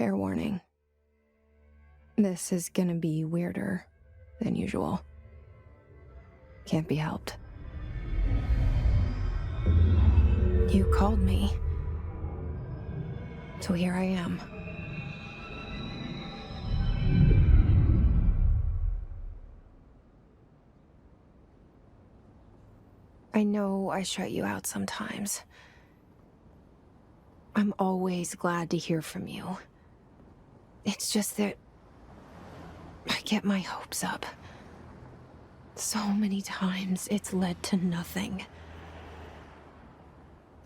Fair warning. This is gonna be weirder than usual. Can't be helped. You called me. So here I am. I know I shut you out sometimes. I'm always glad to hear from you. It's just that I get my hopes up. So many times it's led to nothing.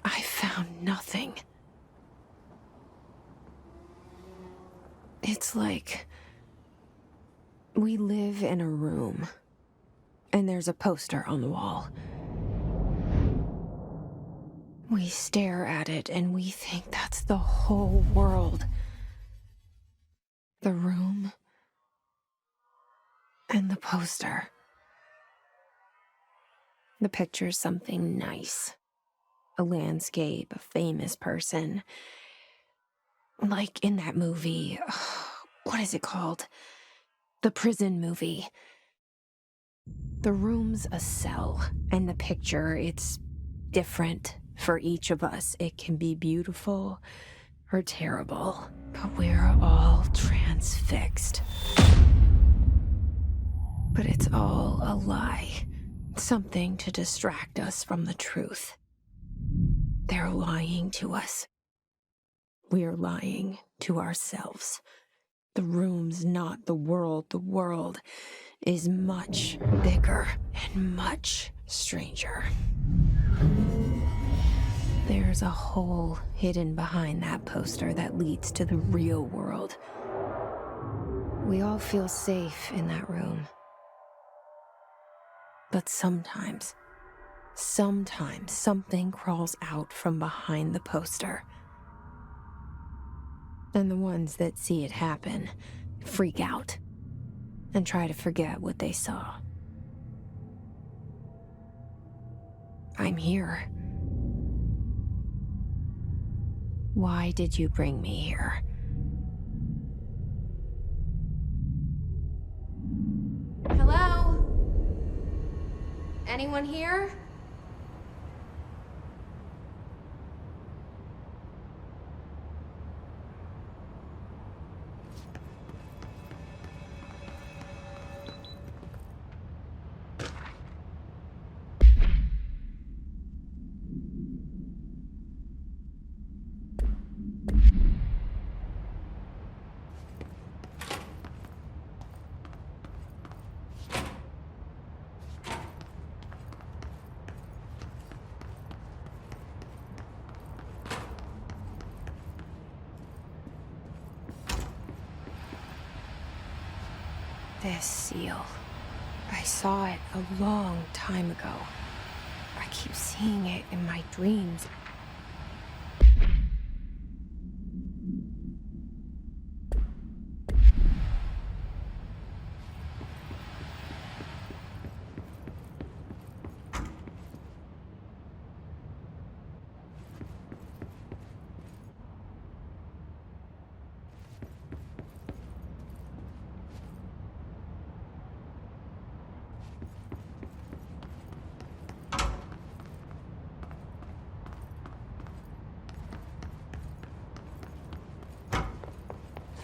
I found nothing. It's like we live in a room, and there's a poster on the wall. We stare at it and we think that's the whole world. The room and the poster. The picture's something nice. A landscape, a famous person. Like in that movie, what is it called? The prison movie. The room's a cell, and the picture, it's different for each of us. It can be beautiful or terrible, but we're all transfixed. But it's all a lie. Something to distract us from the truth. They're lying to us. We're lying to ourselves. The room's not the world. The world is much bigger and much stranger. There's a hole hidden behind that poster that leads to the real world. We all feel safe in that room. But sometimes something crawls out from behind the poster. And the ones that see it happen freak out and try to forget what they saw. I'm here. Why did you bring me here? Hello? Anyone here? This seal. I saw it a long time ago. I keep seeing it in my dreams.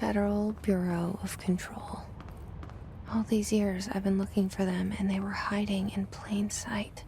Federal Bureau of Control. All these years I've been looking for them, and they were hiding in plain sight.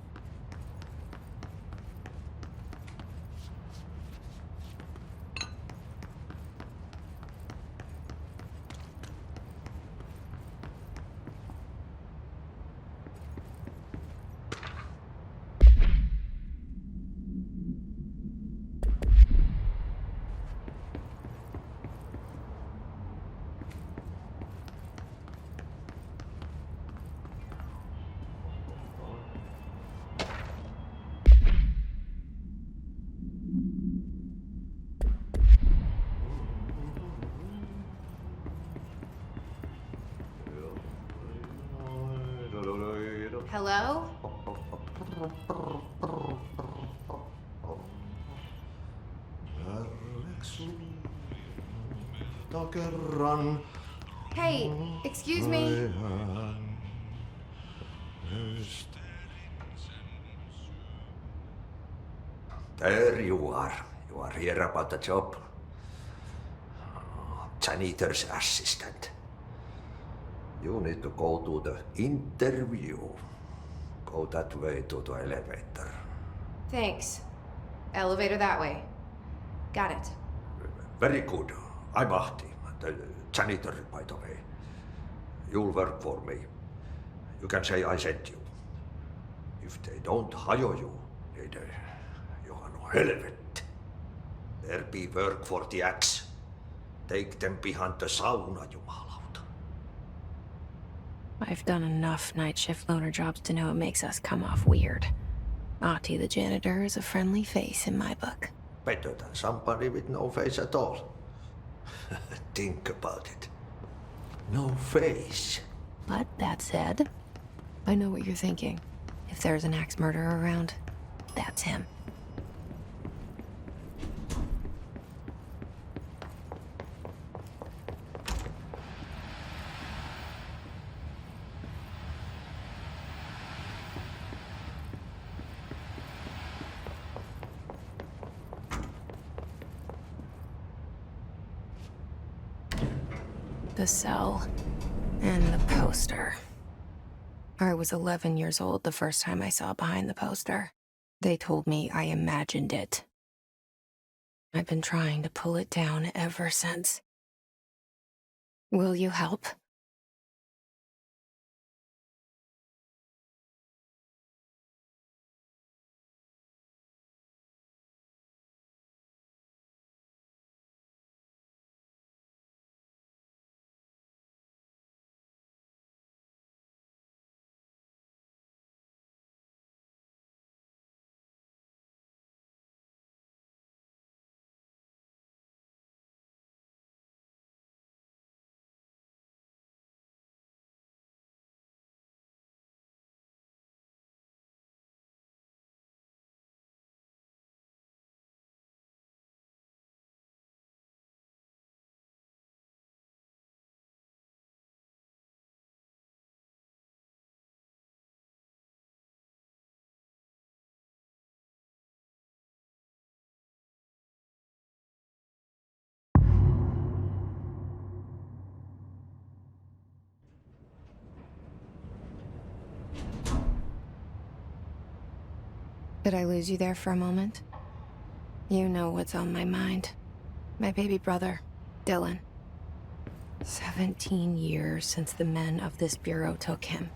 Hello? Hey, excuse me. There you are. You are here about the job. Janitor's assistant. You need to go to the interview. Go that way to the elevator. Thanks. Elevator that way. Got it. Very good. I'm Ahti, the janitor, by the way. You'll work for me. You can say I sent you. If they don't hire you, niin johan on helvet. There be work for the axe. Take them behind the sauna, jumalauta. I've done enough night shift loner jobs to know it makes us come off weird. Ahti the janitor is a friendly face in my book. Better than somebody with no face at all. Think about it. No face. But that said, I know what you're thinking. If there's an axe murderer around, that's him. The cell and the poster. I was 11 years old the first time I saw behind the poster. They told me I imagined it. I've been trying to pull it down ever since. Will you help? Did I lose you there for a moment? You know what's on my mind. My baby brother, Dylan. 17 years since the men of this bureau took him.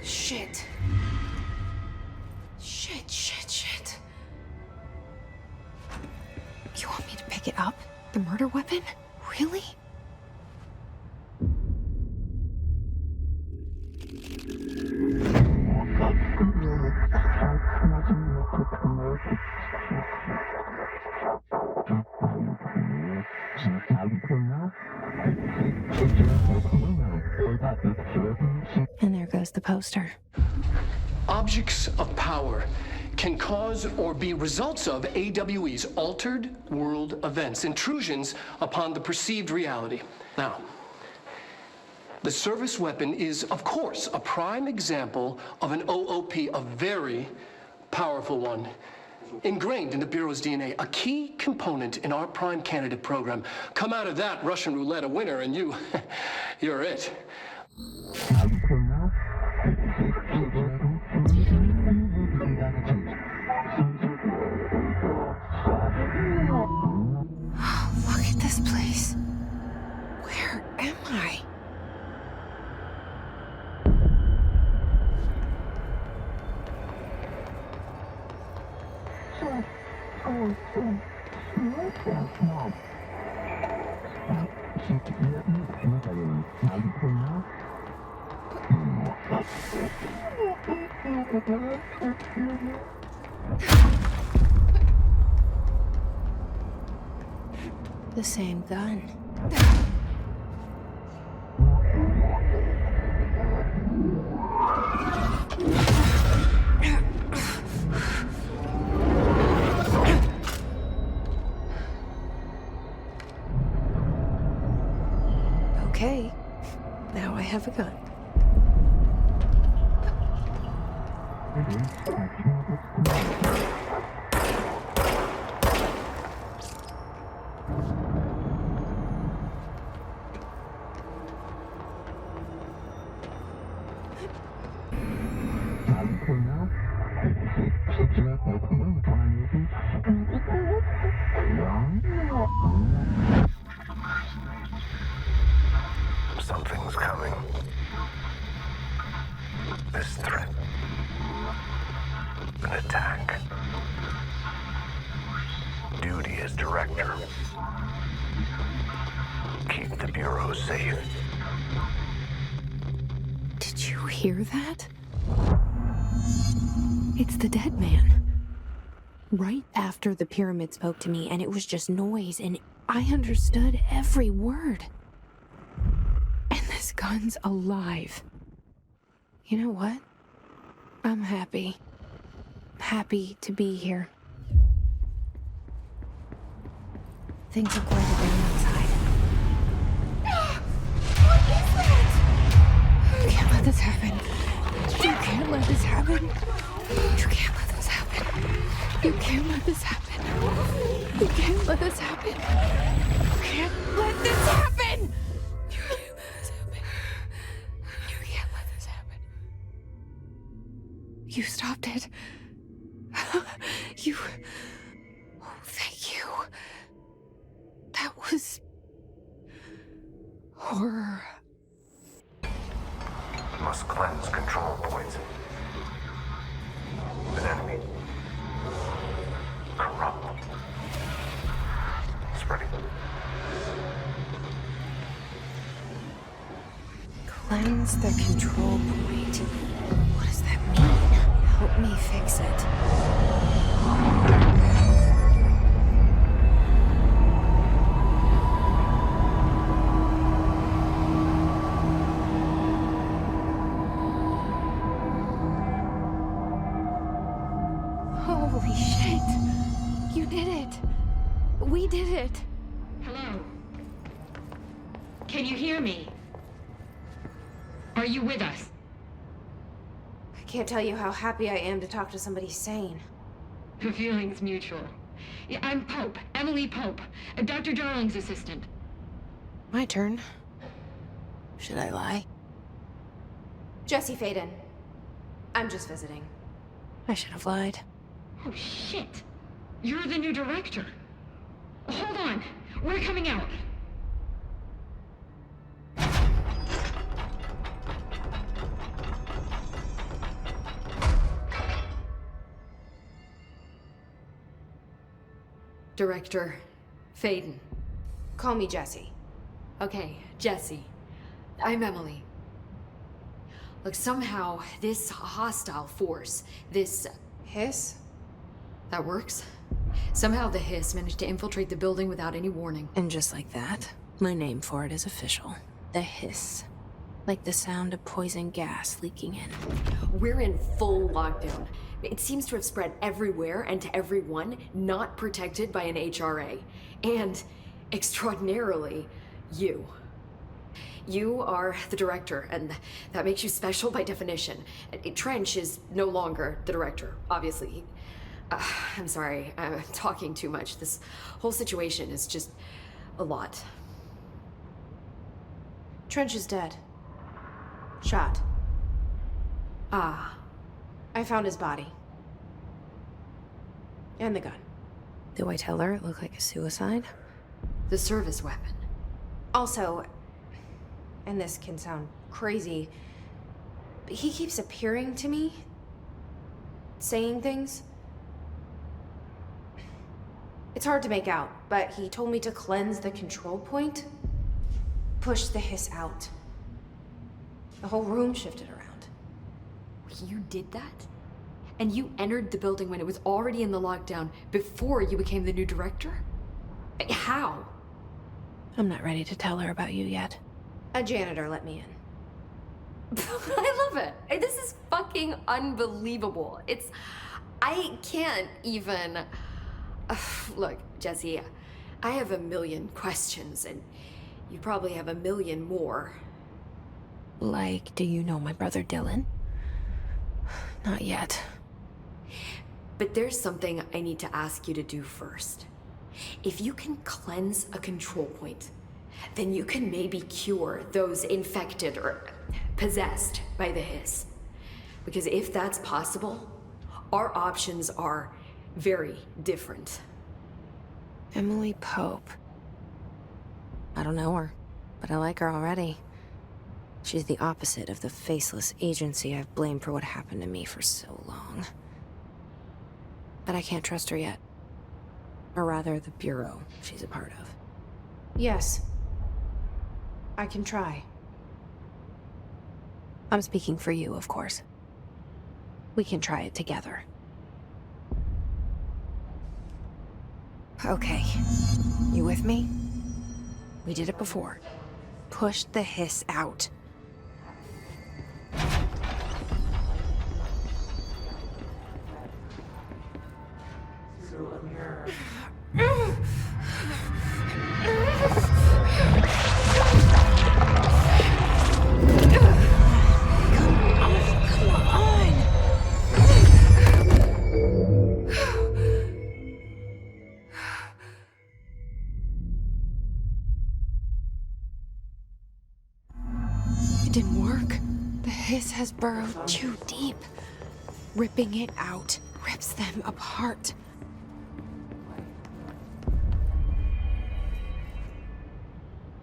Shit. Shit. You want me to pick it up? The murder weapon? Really? And there goes the poster. Objects of power can cause or be results of AWE's altered world events, intrusions upon the perceived reality. Now, the service weapon is, of course, a prime example of an OOP, a very powerful one, ingrained in the Bureau's DNA, a key component in our prime candidate program. Come out of that Russian roulette a winner, and you're it. The same gun. Okay, now I have a gun. Something's coming. This threat. An attack. Duty as director. Keep the Bureau safe. Did you hear that? It's the dead man. Right after the pyramid spoke to me, and it was just noise, and I understood every word. And this gun's alive. You know what? I'm happy. Happy to be here. Things are quieted down outside. What is that? You can't let this happen. You can't let this happen. You can't let this happen. You can't let this happen. You can't let this happen. You can't let this happen. You can't let this happen. You can't let this happen. You stopped it. You... Oh, thank you. That was... horror. Must cleanse control points. An enemy. Corrupt. Spreading. Cleanse the control point. What does that mean? Help me fix it. Holy shit. You did it. We did it. Hello? Can you hear me? Are you with us? I can't tell you how happy I am to talk to somebody sane. The feeling's mutual. Yeah, I'm Pope, Emily Pope, Dr. Darling's assistant. My turn. Should I lie? Jesse Faden. I'm just visiting. I should have lied. Oh, shit. You're the new director. Hold on. We're coming out. Director Faden. Call me Jesse. Okay, Jesse. I'm Emily. Look, somehow this hostile force, this... Hiss? that works? Somehow the hiss managed to infiltrate the building without any warning. And just like that, my name for it is official. The hiss. Like the sound of poison gas leaking in. We're in full lockdown. It seems to have spread everywhere and to everyone not protected by an HRA. And, extraordinarily, you. You are the director, and that makes you special by definition. Trench is no longer the director, obviously. I'm sorry, I'm talking too much. This whole situation is just a lot. Trench is dead. Shot. Ah. I found his body. And the gun. Do I tell her it looked like a suicide? The service weapon. Also, and this can sound crazy, but he keeps appearing to me, saying things. It's hard to make out, but he told me to cleanse the control point. Push the hiss out. The whole room shifted around. You did that? And you entered the building when it was already in the lockdown before you became the new director? How? I'm not ready to tell her about you yet. A janitor let me in. I love it. This is fucking unbelievable. I can't even... Look, Jesse, I have a million questions, and you probably have a million more. Like, do you know my brother Dylan? Not yet. But there's something I need to ask you to do first. If you can cleanse a control point, then you can maybe cure those infected or possessed by the hiss. Because if that's possible, our options are very different. Emily Pope. I don't know her, but I like her already. She's the opposite of the faceless agency I've blamed for what happened to me for so long. But I can't trust her yet. Or rather, the bureau she's a part of. Yes. I can try. I'm speaking for you, of course. We can try it together. Okay. You with me? We did it before. Push the hiss out. It didn't work. The hiss has burrowed too deep. Ripping it out rips them apart.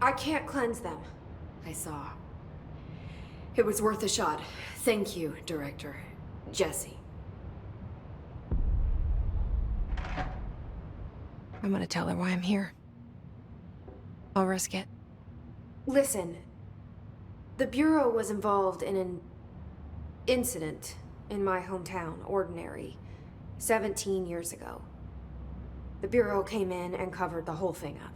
I can't cleanse them. I saw. It was worth a shot. Thank you, Director. Jesse. I'm gonna tell her why I'm here. I'll risk it. Listen. The Bureau was involved in an incident in my hometown, Ordinary, 17 years ago. The Bureau came in and covered the whole thing up.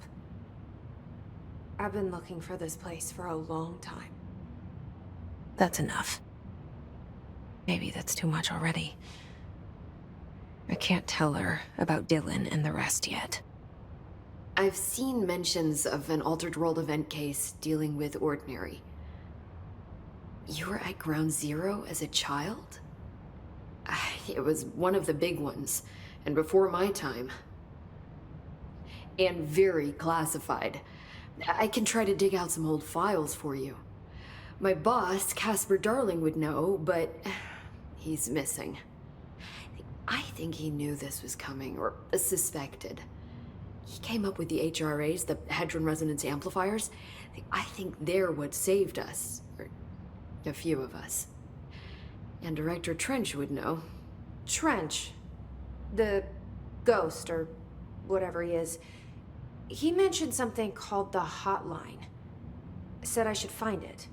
I've been looking for this place for a long time. That's enough. Maybe that's too much already. I can't tell her about Dylan and the rest yet. I've seen mentions of an Altered World event case dealing with Ordinary. You were at Ground Zero as a child? It was one of the big ones, and before my time. And very classified. I can try to dig out some old files for you. My boss, Casper Darling, would know, but he's missing. I think he knew this was coming, or suspected. He came up with the HRAs, the Hadron Resonance Amplifiers. I think they're what saved us. Or a few of us. And Director Trench would know. Trench? The ghost, or whatever he is. He mentioned something called the Hotline. Said I should find it.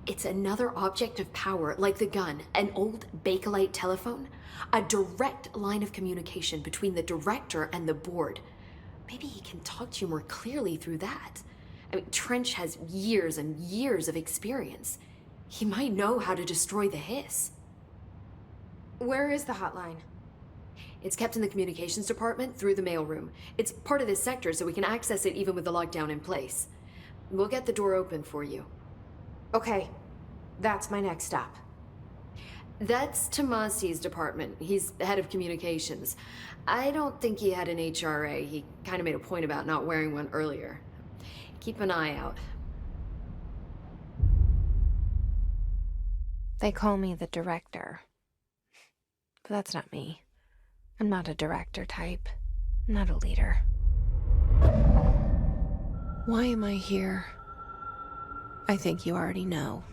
It's another object of power, like the gun, an old Bakelite telephone. A direct line of communication between the director and the board. Maybe he can talk to you more clearly through that. I mean, Trench has years and years of experience. He might know how to destroy the hiss. Where is the hotline? It's kept in the communications department through the mailroom. It's part of this sector, so we can access it even with the lockdown in place. We'll get the door open for you. Okay, that's my next stop. That's Tomasi's department. He's head of communications. I don't think he had an HRA. He kind of made a point about not wearing one earlier. Keep an eye out. They call me the director. But that's not me. I'm not a director type. I'm not a leader. Why am I here? I think you already know.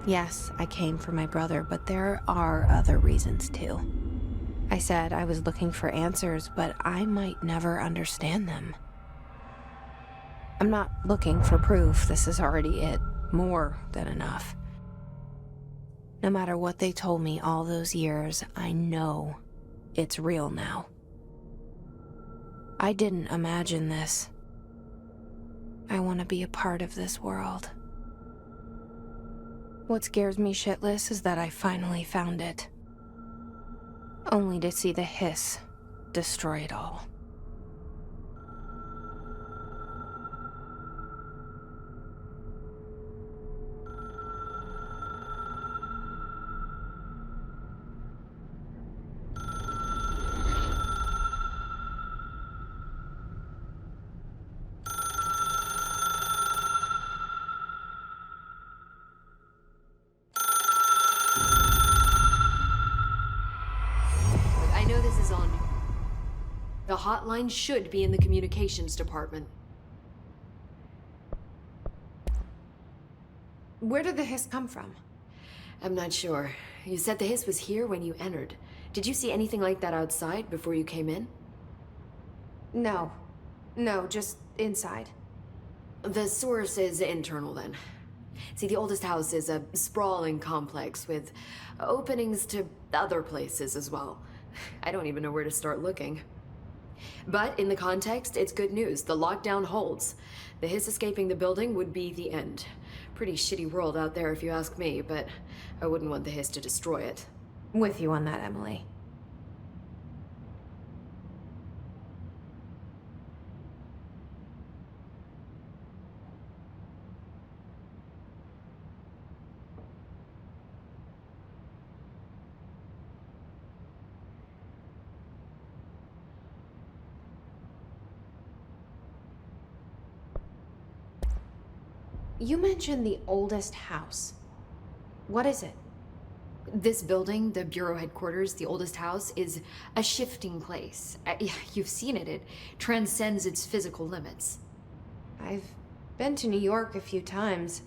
Yes, I came for my brother, but there are other reasons too. I said I was looking for answers, but I might never understand them. I'm not looking for proof. This is already it. More than enough. No matter what they told me all those years, I know it's real now. I didn't imagine this. I want to be a part of this world. What scares me shitless is that I finally found it. Only to see the hiss destroy it all. I know this is on. The hotline should be in the communications department. Where did the hiss come from? I'm not sure. You said the hiss was here when you entered. Did you see anything like that outside before you came in? No, just inside. The source is internal then. See, the oldest house is a sprawling complex with openings to other places as well. I don't even know where to start looking. But in the context, it's good news. The lockdown holds. The hiss escaping the building would be the end. Pretty shitty world out there if you ask me, but I wouldn't want the hiss to destroy it. With you on that, Emily. You mentioned the oldest house. What is it? This building, the Bureau headquarters, the oldest house, is a shifting place. You've seen it. It transcends its physical limits. I've been to New York a few times.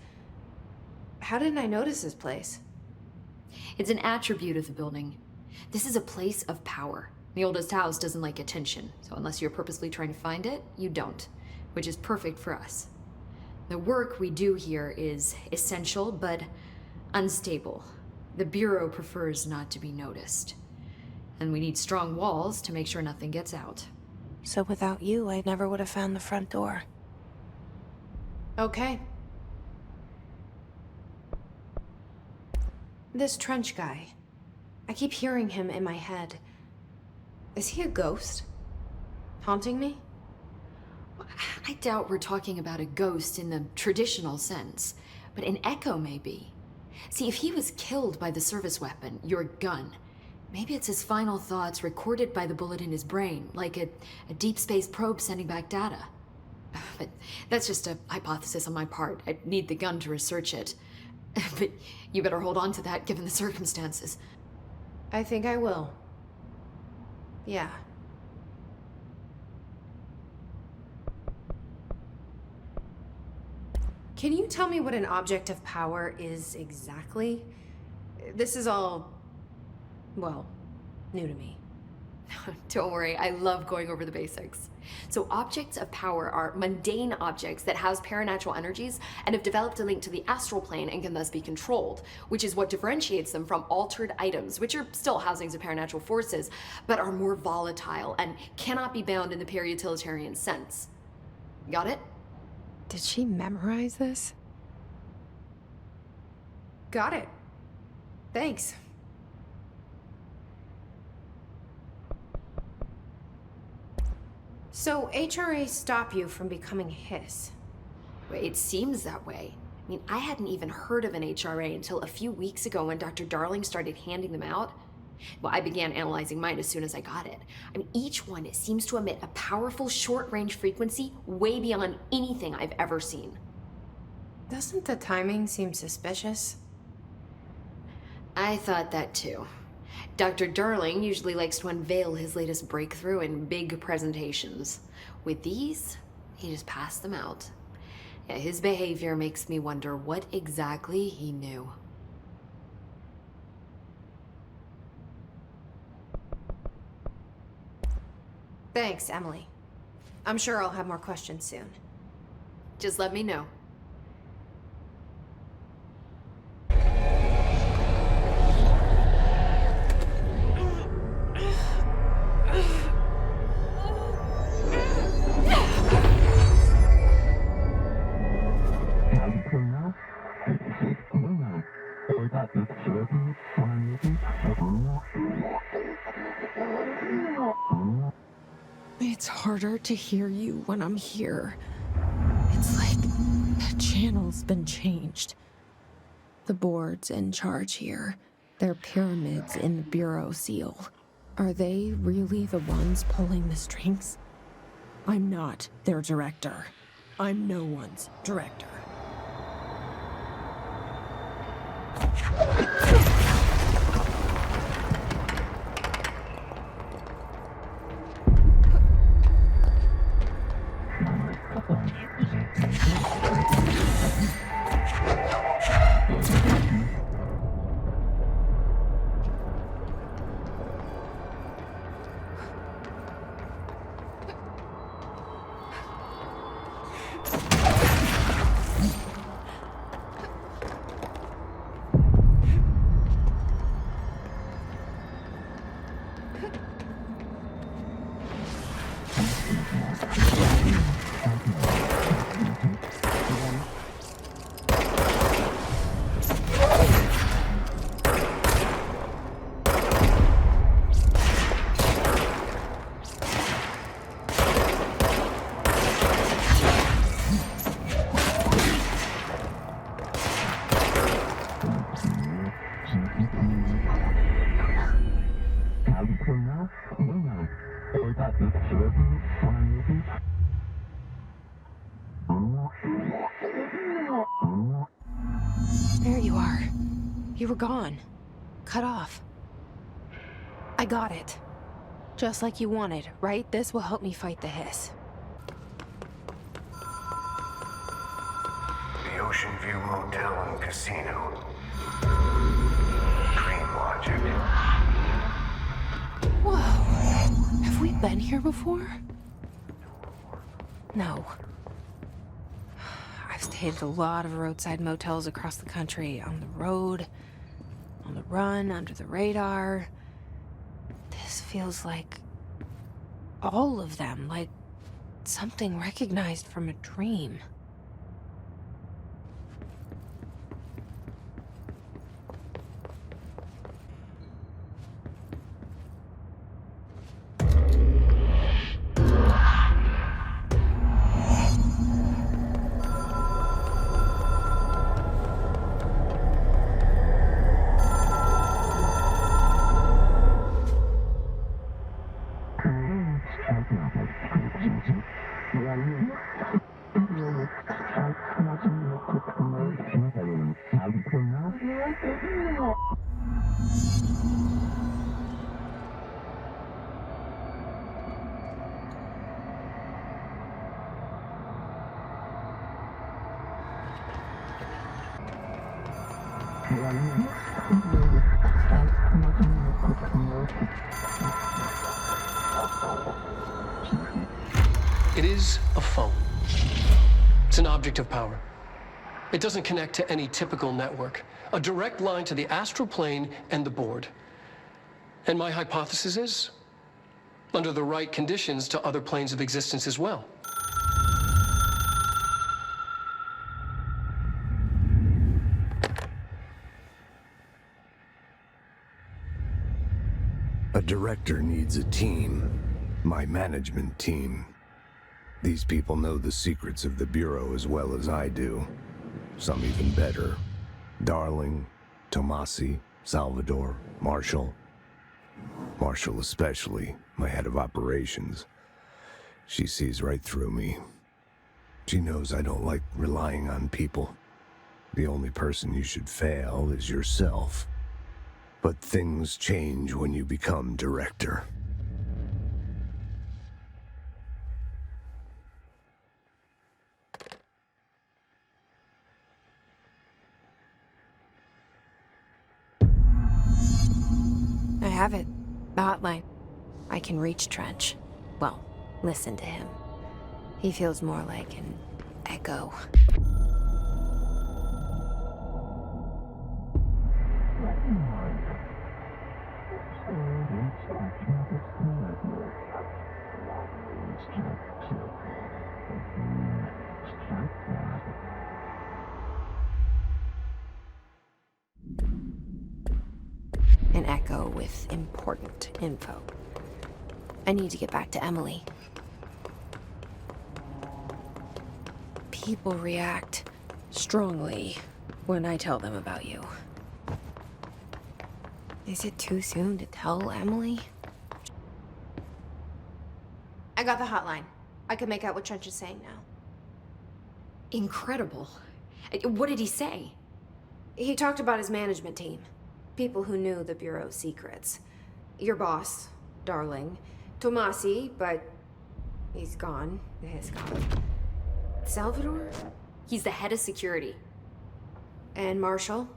How didn't I notice this place? It's an attribute of the building. This is a place of power. The oldest house doesn't like attention, so unless you're purposely trying to find it, you don't, which is perfect for us. The work we do here is essential, but unstable. The Bureau prefers not to be noticed. And we need strong walls to make sure nothing gets out. So without you, I never would have found the front door. Okay. This Trench guy. I keep hearing him in my head. Is he a ghost? Haunting me? I doubt we're talking about a ghost in the traditional sense, but an echo maybe. See, if he was killed by the service weapon, your gun, maybe it's his final thoughts recorded by the bullet in his brain, like a deep space probe sending back data. But that's just a hypothesis on my part. I'd need the gun to research it. But you better hold on to that given the circumstances. I think I will. Yeah. Can you tell me what an object of power is exactly? This is all, well, new to me. Don't worry, I love going over the basics. So objects of power are mundane objects that house paranatural energies and have developed a link to the astral plane and can thus be controlled, which is what differentiates them from altered items, which are still housings of paranatural forces, but are more volatile and cannot be bound in the peri-utilitarian sense. Got it? Did she memorize this? Got it. Thanks. So HRA stop you from becoming Hiss? It seems that way. I mean, I hadn't even heard of an HRA until a few weeks ago when Dr. Darling started handing them out. Well, I began analyzing mine as soon as I got it. I mean, each one seems to emit a powerful short-range frequency way beyond anything I've ever seen. Doesn't the timing seem suspicious? I thought that too. Dr. Darling usually likes to unveil his latest breakthrough in big presentations. With these, he just passed them out. Yeah, his behavior makes me wonder what exactly he knew. Thanks, Emily. I'm sure I'll have more questions soon. Just let me know. It's harder to hear you when I'm here. It's like the channel's been changed. The board's in charge here. They're pyramids in the Bureau seal. Are they really the ones pulling the strings? I'm not their director. I'm no one's director. There you are. You were gone. Cut off. I got it. Just like you wanted, right? This will help me fight the hiss. The Ocean View Motel and Casino. Dream logic. Whoa. Have we been here before? No. I've stayed at a lot of roadside motels across the country, on the road, on the run, under the radar. This feels like all of them, like something recognized from a dream. It is a phone. It's an object of power. It doesn't connect to any typical network. A direct line to the astral plane and the board. And my hypothesis is, under the right conditions, to other planes of existence as well. A director needs a team. My management team. These people know the secrets of the Bureau as well as I do. Some even better. Darling, Tomasi, Salvador, Marshall. Marshall especially, my head of operations. She sees right through me. She knows I don't like relying on people. The only person you should fail is yourself. But things change when you become director. I have it. The hotline. I can reach Trench. Well, Listen to him. He feels more like an echo. An echo with important info. I need to get back to Emily. People react strongly when I tell them about you. Is it too soon to tell Emily? I got the hotline. I can make out what Trench is saying now. Incredible. What did he say? He talked about his management team. People who knew the Bureau's secrets. Your boss, Darling. Tomasi, but he's gone. He's gone. Salvador? He's the head of security. And Marshall?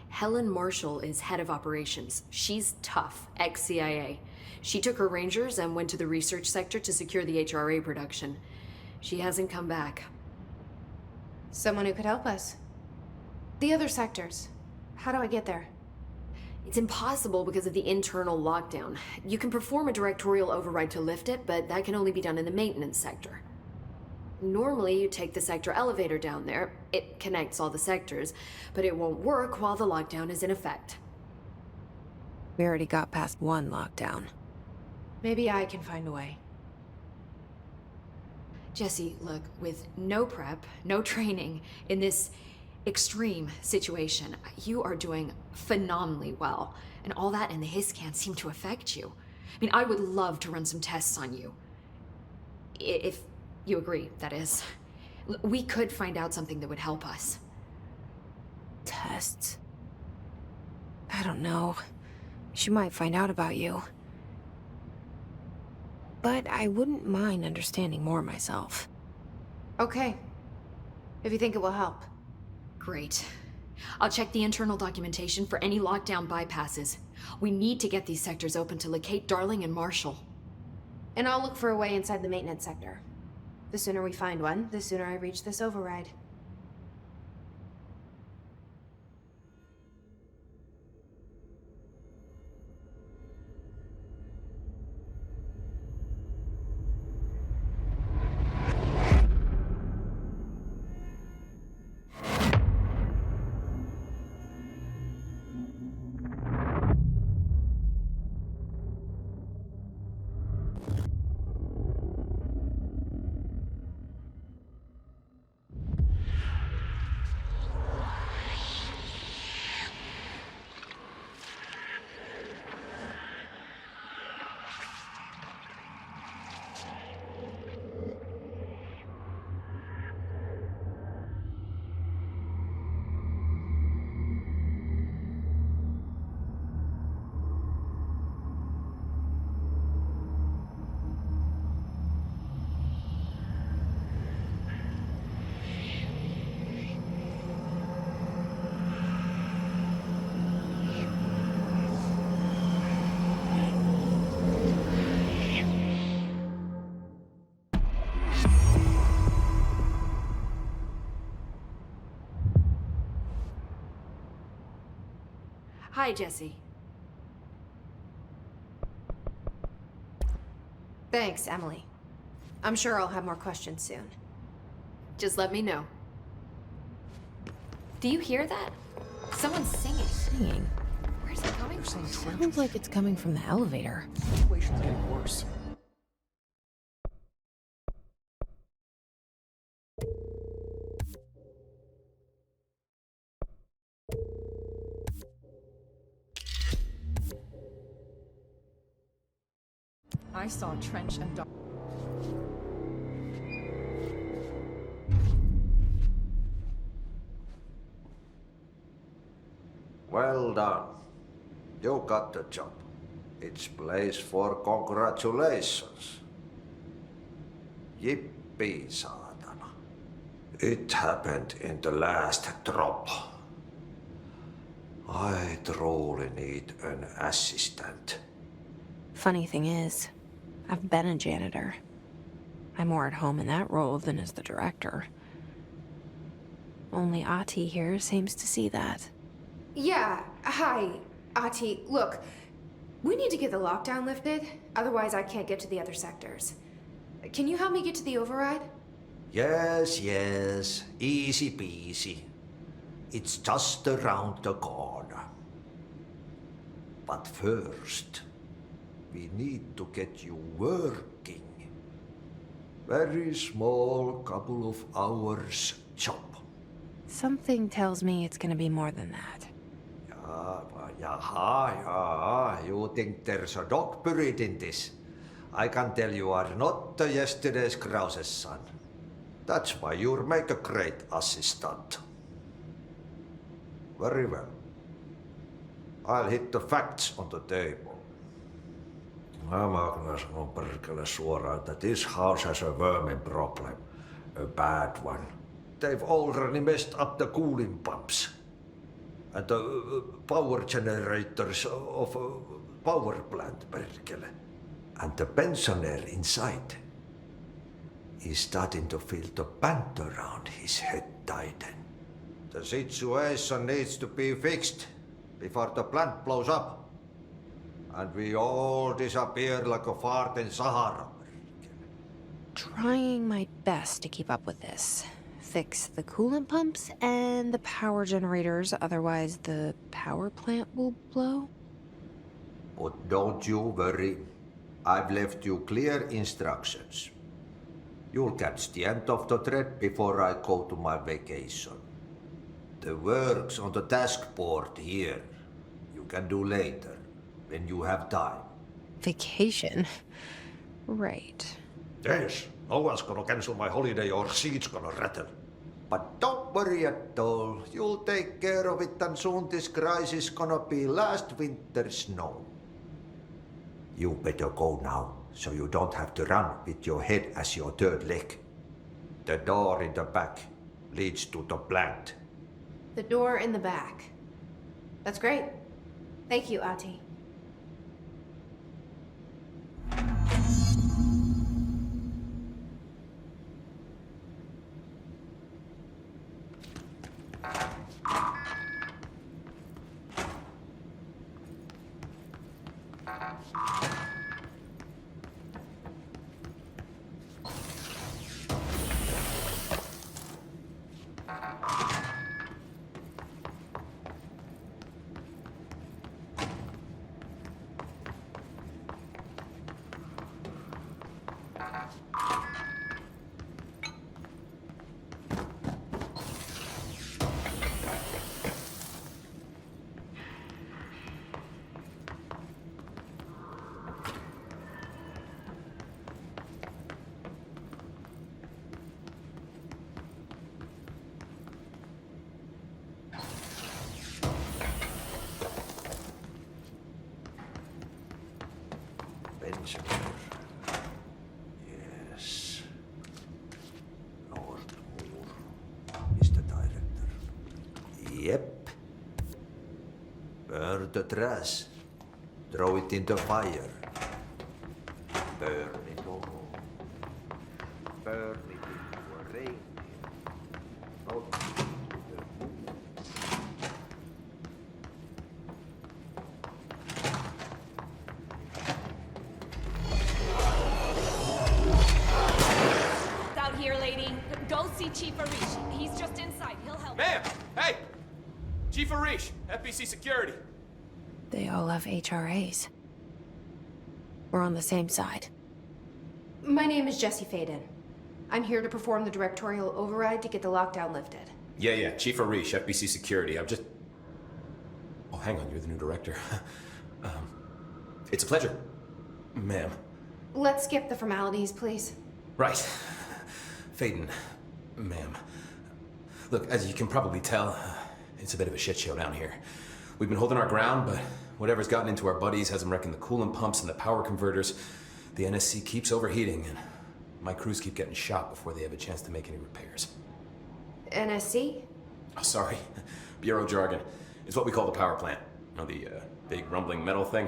Helen Marshall is head of operations. She's tough, ex-CIA. She took her Rangers and went to the research sector to secure the HRA production. She hasn't come back. Someone who could help us. The other sectors. How do I get there? It's impossible because of the internal lockdown. You can perform a directorial override to lift it, but that can only be done in the maintenance sector. Normally, you take the sector elevator down there. It connects all the sectors, but it won't work while the lockdown is in effect. We already got past one lockdown. Maybe I can find a way. Jesse, look, with no prep, no training, in this extreme situation, you are doing phenomenally well. And all that and the hiss can't seem to affect you. I mean, I would love to run some tests on you. If you agree, that is. We could find out something that would help us. Tests? I don't know. She might find out about you. But I wouldn't mind understanding more myself. Okay. If you think it will help. Great. I'll check the internal documentation for any lockdown bypasses. We need to get these sectors open to locate Darling and Marshall. And I'll look for a way inside the maintenance sector. The sooner we find one, the sooner I reach this override. Hi, Jesse. Thanks, Emily. I'm sure I'll have more questions soon. Just let me know. Do you hear that? Someone's singing. Singing? Where's it coming from? Sounds like it's coming from the elevator. Situation's getting worse. I saw Trench and Doc. Well done. You got the job. It's place for congratulations. Yippee, saatana. It happened in the last drop. I truly need an assistant. Funny thing is, I've been a janitor. I'm more at home in that role than as the director. Only Ati here seems to see that. Yeah, hi, Ati. Look, we need to get the lockdown lifted, otherwise I can't get to the other sectors. Can you help me get to the override? Yes, yes. Easy peasy. It's just around the corner. But first, we need to get you working. Very small, couple of hours job. Something tells me it's gonna be more than that. Yeah. You think there's a dog buried in this? I can tell you are not yesterday's Krause's son. That's why you'll make a great assistant. Very well. I'll hit the facts on the table. Mä kyllä sanon perkele suoraan, that this house has a vermin problem. A bad one. They've already messed up the cooling pumps. And the power generators of a power plant, perkele. And the pensioner inside is starting to feel the band around his head tighten. The situation needs to be fixed before the plant blows up. And we all disappear like a fart in Sahara. Trying my best to keep up with this. Fix the coolant pumps and the power generators, otherwise the power plant will blow. But don't you worry. I've left you clear instructions. You'll catch the end of the thread before I go to my vacation. The work's on the task board here. You can do later, when you have time. Vacation? Right. Yes, no one's gonna cancel my holiday or seat's gonna rattle. But don't worry at all. You'll take care of it and soon this crisis gonna be last winter's snow. You better go now, so you don't have to run with your head as your third leg. The door in the back leads to the plant. The door in the back. That's great. Thank you, Ati. Pensioner. Yes. Nordmoor. Mr. Director. Yep. Burn the trash. Throw it in the fire. Burn it all. Burn it into a reindeer. Not into the moon. Out here, lady. Go see Chief Arish. He's just inside. He'll help. Ma'am! Hey! Chief Arish, FBC Security. They all have HRAs. We're on the same side. My name is Jesse Faden. I'm here to perform the directorial override to get the lockdown lifted. Yeah, Chief Arish, FBC Security. I'm just... Oh, hang on, you're the new director. It's a pleasure, ma'am. Let's skip the formalities, please. Right. Faden, ma'am. Look, as you can probably tell, it's a bit of a shit show down here. We've been holding our ground, but whatever's gotten into our buddies has them wrecking the coolant pumps and the power converters. The NSC keeps overheating, and my crews keep getting shot before they have a chance to make any repairs. NSC? Oh, sorry. Bureau jargon. It's what we call the power plant. You know, the big rumbling metal thing?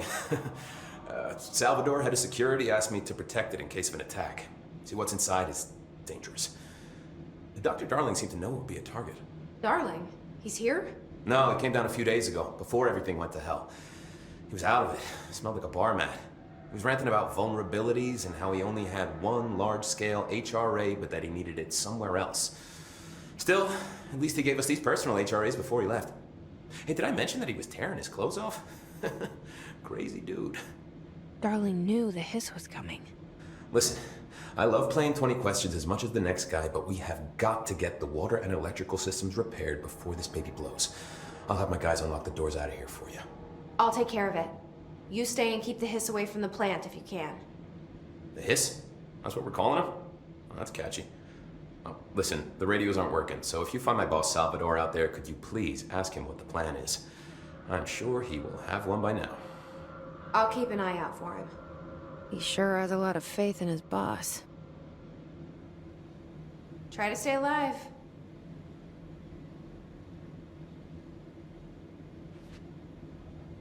Salvador, head of security, asked me to protect it in case of an attack. See, what's inside is dangerous. Dr. Darling seemed to know it would be a target. Darling? He's here? No, he came down a few days ago, before everything went to hell. He was out of it. Smelled like a bar mat. He was ranting about vulnerabilities and how he only had one large-scale HRA, but that he needed it somewhere else. Still, at least he gave us these personal HRAs before he left. Hey, did I mention that he was tearing his clothes off? Crazy dude. Darling knew the hiss was coming. Listen, I love playing 20 questions as much as the next guy, but we have got to get the water and electrical systems repaired before this baby blows. I'll have my guys unlock the doors out of here for you. I'll take care of it. You stay and keep the hiss away from the plant if you can. The hiss? That's what we're calling him? Well, that's catchy. Oh, listen, the radios aren't working, so if you find my boss Salvador out there, could you please ask him what the plan is? I'm sure he will have one by now. I'll keep an eye out for him. He sure has a lot of faith in his boss. Try to stay alive.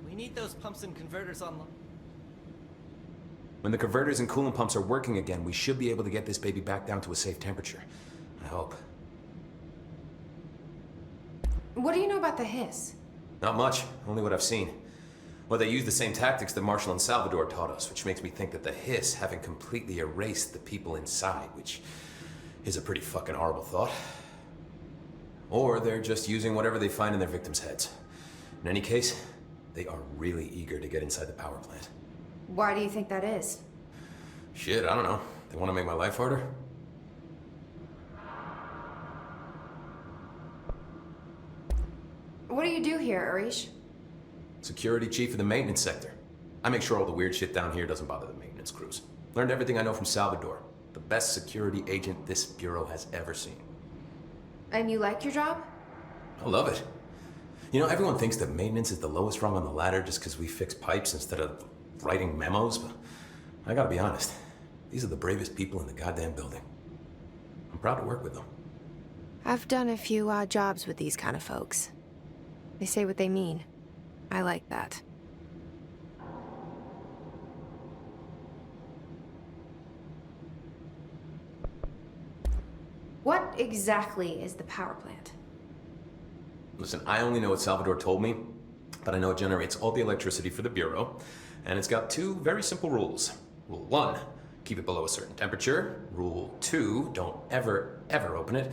We need those pumps and converters online. When the converters and coolant pumps are working again, we should be able to get this baby back down to a safe temperature. I hope. What do you know about the hiss? Not much, only what I've seen. Well, they use the same tactics that Marshall and Salvador taught us, which makes me think that the hiss haven't completely erased the people inside, which is a pretty fucking horrible thought. Or they're just using whatever they find in their victims' heads. In any case, they are really eager to get inside the power plant. Why do you think that is? Shit, I don't know. They want to make my life harder? What do you do here, Arish? Security chief of the maintenance sector. I make sure all the weird shit down here doesn't bother the maintenance crews. Learned everything I know from Salvador, the best security agent this bureau has ever seen. And you like your job? I love it. You know, everyone thinks that maintenance is the lowest rung on the ladder just because we fix pipes instead of writing memos, but I gotta be honest, these are the bravest people in the goddamn building. I'm proud to work with them. I've done a few odd jobs with these kind of folks. They say what they mean. I like that. What exactly is the power plant? Listen, I only know what Salvador told me, but I know it generates all the electricity for the Bureau, and it's got two very simple rules. Rule 1, keep it below a certain temperature. Rule 2, don't ever, ever open it.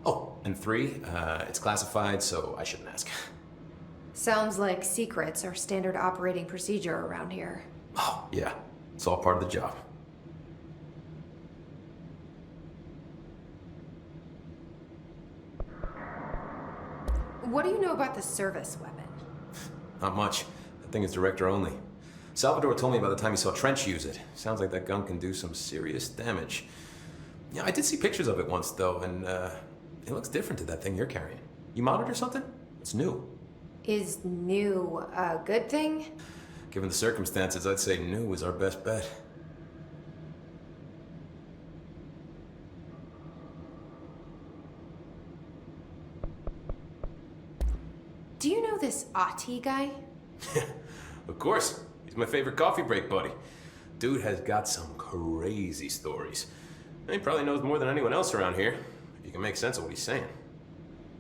Oh, and 3, it's classified, so I shouldn't ask. Sounds like secrets are standard operating procedure around here. Oh, yeah. It's all part of the job. What do you know about the service weapon? Not much. That thing is director only. Salvador told me by the time he saw Trench use it. Sounds like that gun can do some serious damage. Yeah, I did see pictures of it once, though, and it looks different to that thing you're carrying. You modded or something? It's new. Is new a good thing? Given the circumstances, I'd say new is our best bet. Do you know this Ati guy? Of course. He's my favorite coffee break buddy. Dude has got some crazy stories. And he probably knows more than anyone else around here, if you can make sense of what he's saying.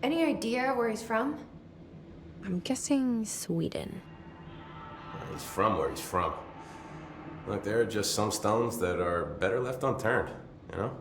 Any idea where he's from? I'm guessing Sweden. He's from where he's from. Look, there are just some stones that are better left unturned, you know?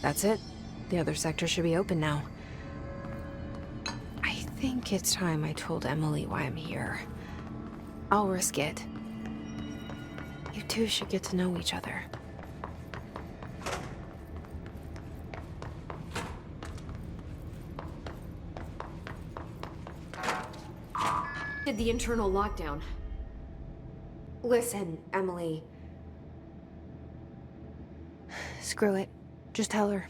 That's it. The other sector should be open now. I think it's time I told Emily why I'm here. I'll risk it. You two should get to know each other. Did the internal lockdown. Listen, Emily. Screw it. Just tell her.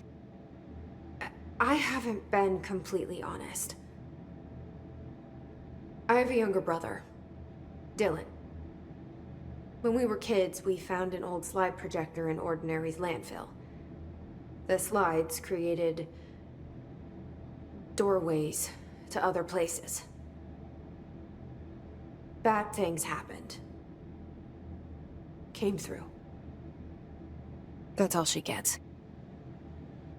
I haven't been completely honest. I have a younger brother, Dylan. When we were kids, we found an old slide projector in Ordinary's landfill. The slides created doorways to other places. Bad things happened. Came through. That's all she gets.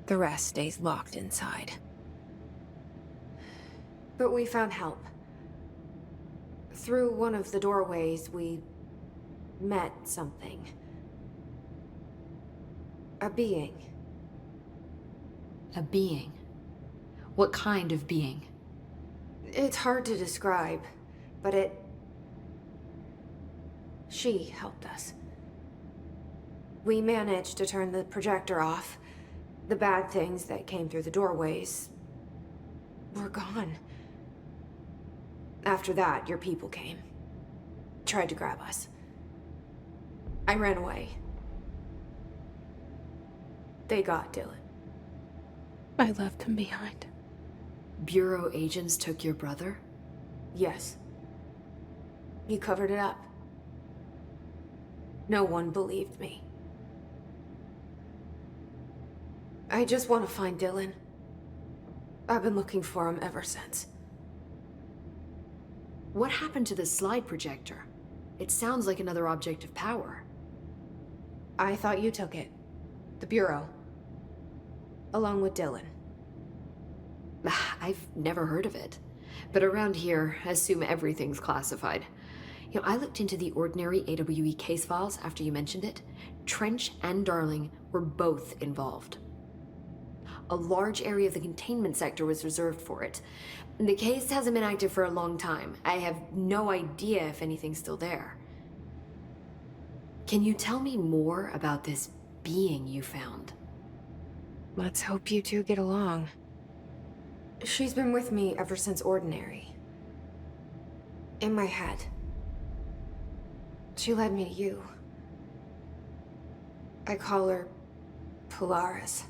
The rest stays locked inside. But we found help. Through one of the doorways, we met something. A being. A being? What kind of being? It's hard to describe, but she helped us. We managed to turn the projector off. The bad things that came through the doorways were gone. After that, your people came. Tried to grab us. I ran away. They got Dylan. I left him behind. Bureau agents took your brother? Yes. You covered it up. No one believed me. I just want to find Dylan. I've been looking for him ever since. What happened to the slide projector? It sounds like another object of power. I thought you took it. The Bureau. Along with Dylan. I've never heard of it. But around here, assume everything's classified. You know, I looked into the Ordinary AWE case files after you mentioned it. Trench and Darling were both involved. A large area of the containment sector was reserved for it. The case hasn't been active for a long time. I have no idea if anything's still there. Can you tell me more about this being you found? Let's hope you two get along. She's been with me ever since Ordinary. In my head. She led me to you. I call her Polaris.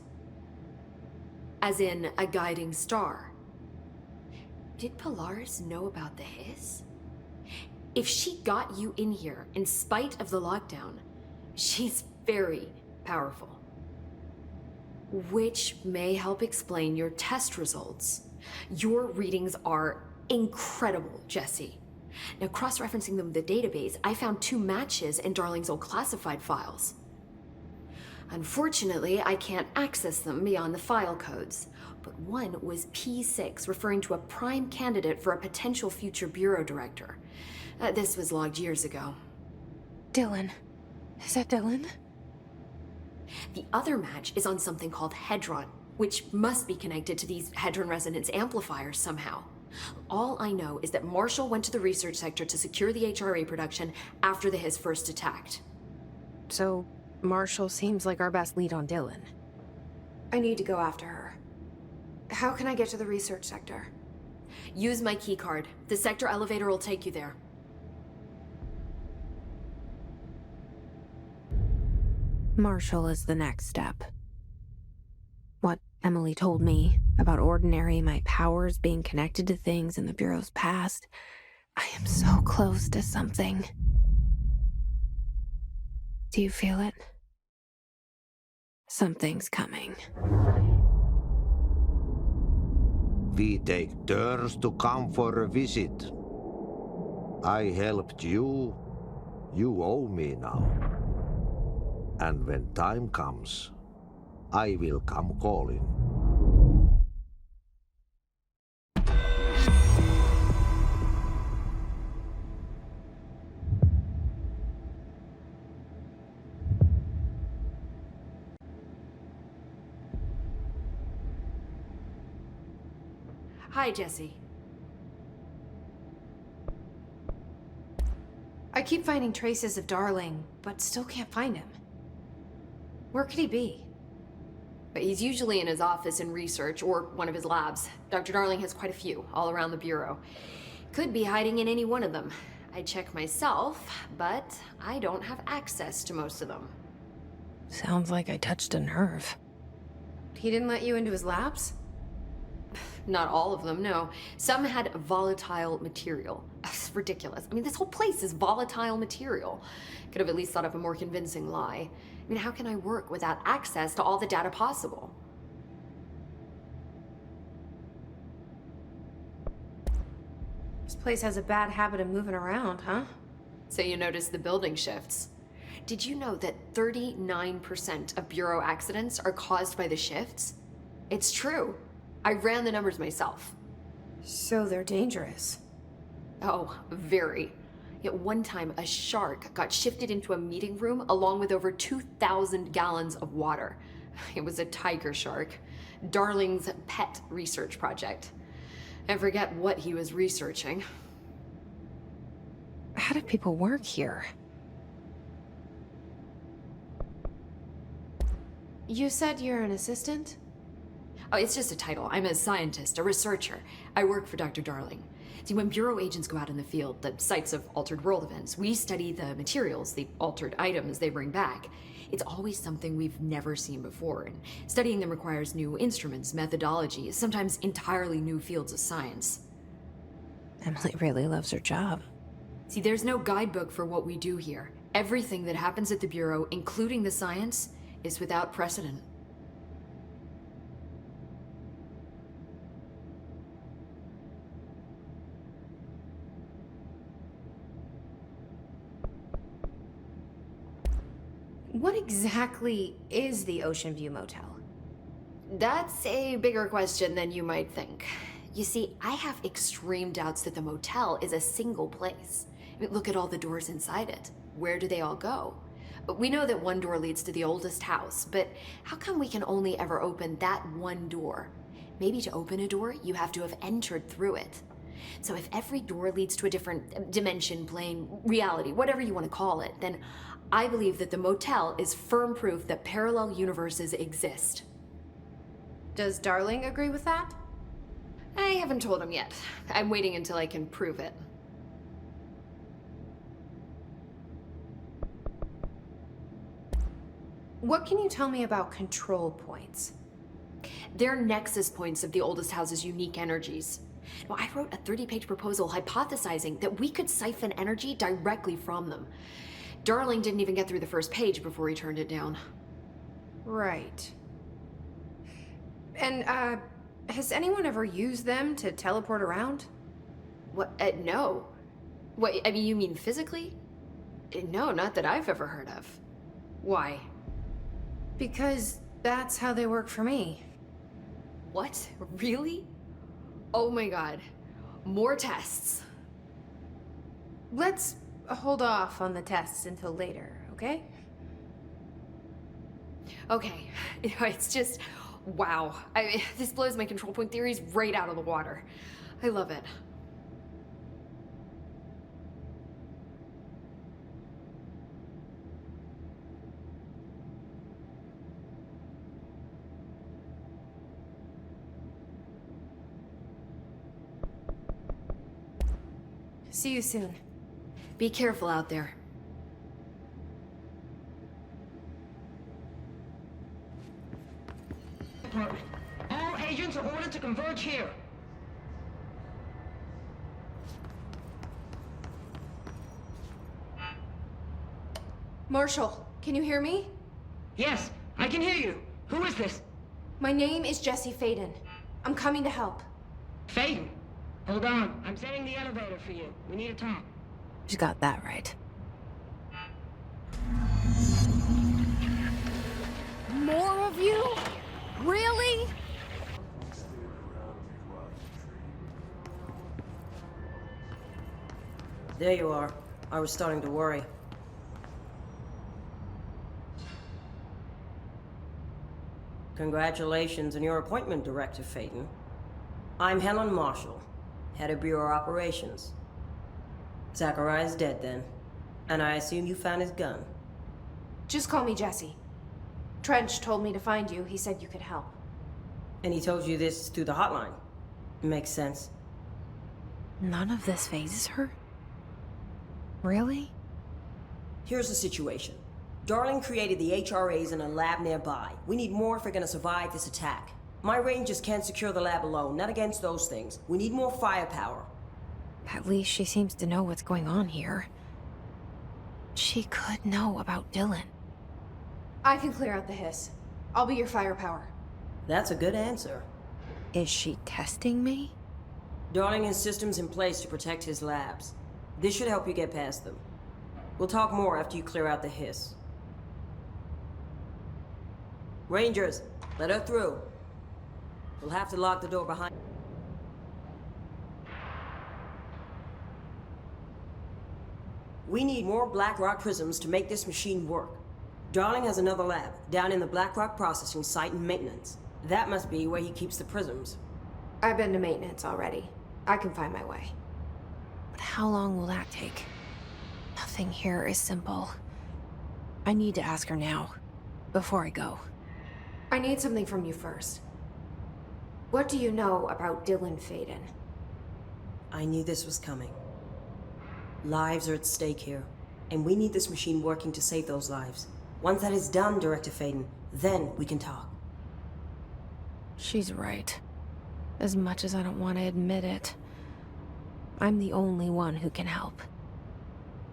As in a guiding star. Did Polaris know about the hiss? If she got you in here in spite of the lockdown, she's very powerful. Which may help explain your test results. Your readings are incredible, Jesse. Now, cross-referencing them with the database, I found 2 matches in Darling's old classified files. Unfortunately, I can't access them beyond the file codes, but one was P6, referring to a prime candidate for a potential future bureau director. This was logged years ago. Dylan. Is that Dylan? The other match is on something called Hedron, which must be connected to these Hedron resonance amplifiers somehow. All I know is that Marshall went to the research sector to secure the HRA production after the Hiss first attacked. So, Marshall seems like our best lead on Dylan. I need to go after her. How can I get to the research sector? Use my keycard. The sector elevator will take you there. Marshall is the next step. What Emily told me about Ordinary, my powers being connected to things in the Bureau's past, I am so close to something. Do you feel it? Something's coming. We take turns to come for a visit. I helped you. You owe me now. And when time comes, I will come calling. Hi, Jesse. I keep finding traces of Darling, but still can't find him. Where could he be? But he's usually in his office in research, or one of his labs. Dr. Darling has quite a few, all around the Bureau. Could be hiding in any one of them. I check myself, but I don't have access to most of them. Sounds like I touched a nerve. He didn't let you into his labs? Not all of them, no. Some had volatile material. That's ridiculous. I mean, this whole place is volatile material. Could have at least thought of a more convincing lie. I mean, how can I work without access to all the data possible? This place has a bad habit of moving around, huh? So you notice the building shifts. Did you know that 39% of Bureau accidents are caused by the shifts? It's true. I ran the numbers myself. So they're dangerous. Oh, very. At one time, a shark got shifted into a meeting room along with over 2,000 gallons of water. It was a tiger shark. Darling's pet research project. I forget what he was researching. How do people work here? You said you're an assistant? Oh, it's just a title. I'm a scientist, a researcher. I work for Dr. Darling. See, when Bureau agents go out in the field, the sites of altered world events, we study the materials, the altered items they bring back. It's always something we've never seen before, and studying them requires new instruments, methodologies, sometimes entirely new fields of science. Emily really loves her job. See, there's no guidebook for what we do here. Everything that happens at the Bureau, including the science, is without precedent. What exactly is the Ocean View Motel? That's a bigger question than you might think. You see, I have extreme doubts that the motel is a single place. I mean, look at all the doors inside it. Where do they all go? We know that one door leads to the oldest house, but how come we can only ever open that one door? Maybe to open a door, you have to have entered through it. So if every door leads to a different dimension, plane, reality, whatever you want to call it, then I believe that the motel is firm proof that parallel universes exist. Does Darling agree with that? I haven't told him yet. I'm waiting until I can prove it. What can you tell me about control points? They're nexus points of the oldest house's unique energies. Now, I wrote a 30-page proposal hypothesizing that we could siphon energy directly from them. Darling didn't even get through the first page before he turned it down. Right. And, has anyone ever used them to teleport around? What? No. What, I mean, you mean physically? No, not that I've ever heard of. Why? Because that's how they work for me. What? Really? Oh my god. More tests. Let's hold off on the tests until later, okay? Okay. It's just, wow. I mean, this blows my control point theories right out of the water. I love it. See you soon. Be careful out there. All agents are ordered to converge here. Marshall, can you hear me? Yes, I can hear you. Who is this? My name is Jesse Faden. I'm coming to help. Faden. Hold on. I'm setting the elevator for you. We need to talk. She's got that right. More of you? Really? There you are. I was starting to worry. Congratulations on your appointment, Director Faden. I'm Helen Marshall, head of Bureau Operations. Zachariah's dead then, and I assume you found his gun. Just call me Jesse. Trench told me to find you. He said you could help. And he told you this through the hotline. Makes sense. None of this phases her? Really? Here's the situation. Darling created the HRAs in a lab nearby. We need more if we're gonna survive this attack. My rangers can't secure the lab alone, not against those things. We need more firepower. At least she seems to know what's going on here. She could know about Dylan. I can clear out the hiss. I'll be your firepower. That's a good answer. Is she testing me? Darling has systems in place to protect his labs. This should help you get past them. We'll talk more after you clear out the hiss. Rangers, let her through. We'll have to lock the door behind. We need more Blackrock prisms to make this machine work. Darling has another lab, down in the Blackrock processing site and maintenance. That must be where he keeps the prisms. I've been to maintenance already. I can find my way. But how long will that take? Nothing here is simple. I need to ask her now, before I go. I need something from you first. What do you know about Dylan Faden? I knew this was coming. Lives are at stake here, and we need this machine working to save those lives. Once that is done, Director Faden, then we can talk. She's right. As much as I don't want to admit it, I'm the only one who can help.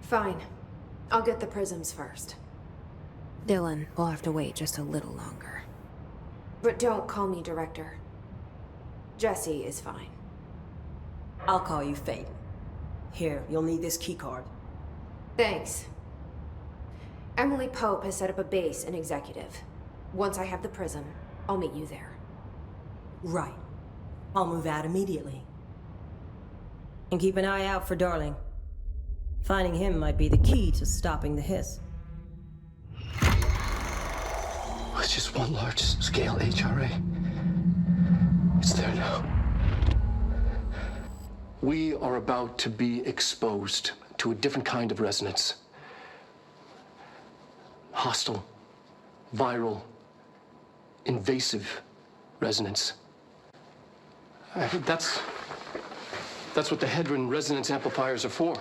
Fine. I'll get the prisms first. Dylan will have to wait just a little longer. But don't call me Director. Jesse is fine. I'll call you Faden. Here, you'll need this keycard. Thanks. Emily Pope has set up a base in Executive. Once I have the prism, I'll meet you there. Right. I'll move out immediately. And keep an eye out for Darling. Finding him might be the key to stopping the hiss. It's just one large-scale HRA. It's there now. We are about to be exposed to a different kind of resonance. Hostile, viral, invasive resonance. That's what the Hedron resonance amplifiers are for.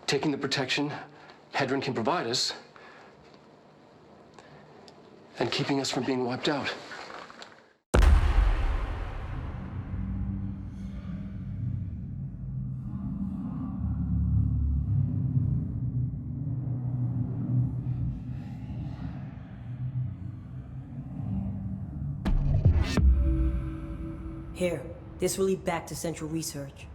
Taking the protection Hedron can provide us and keeping us from being wiped out. Here, this will lead back to Central Research.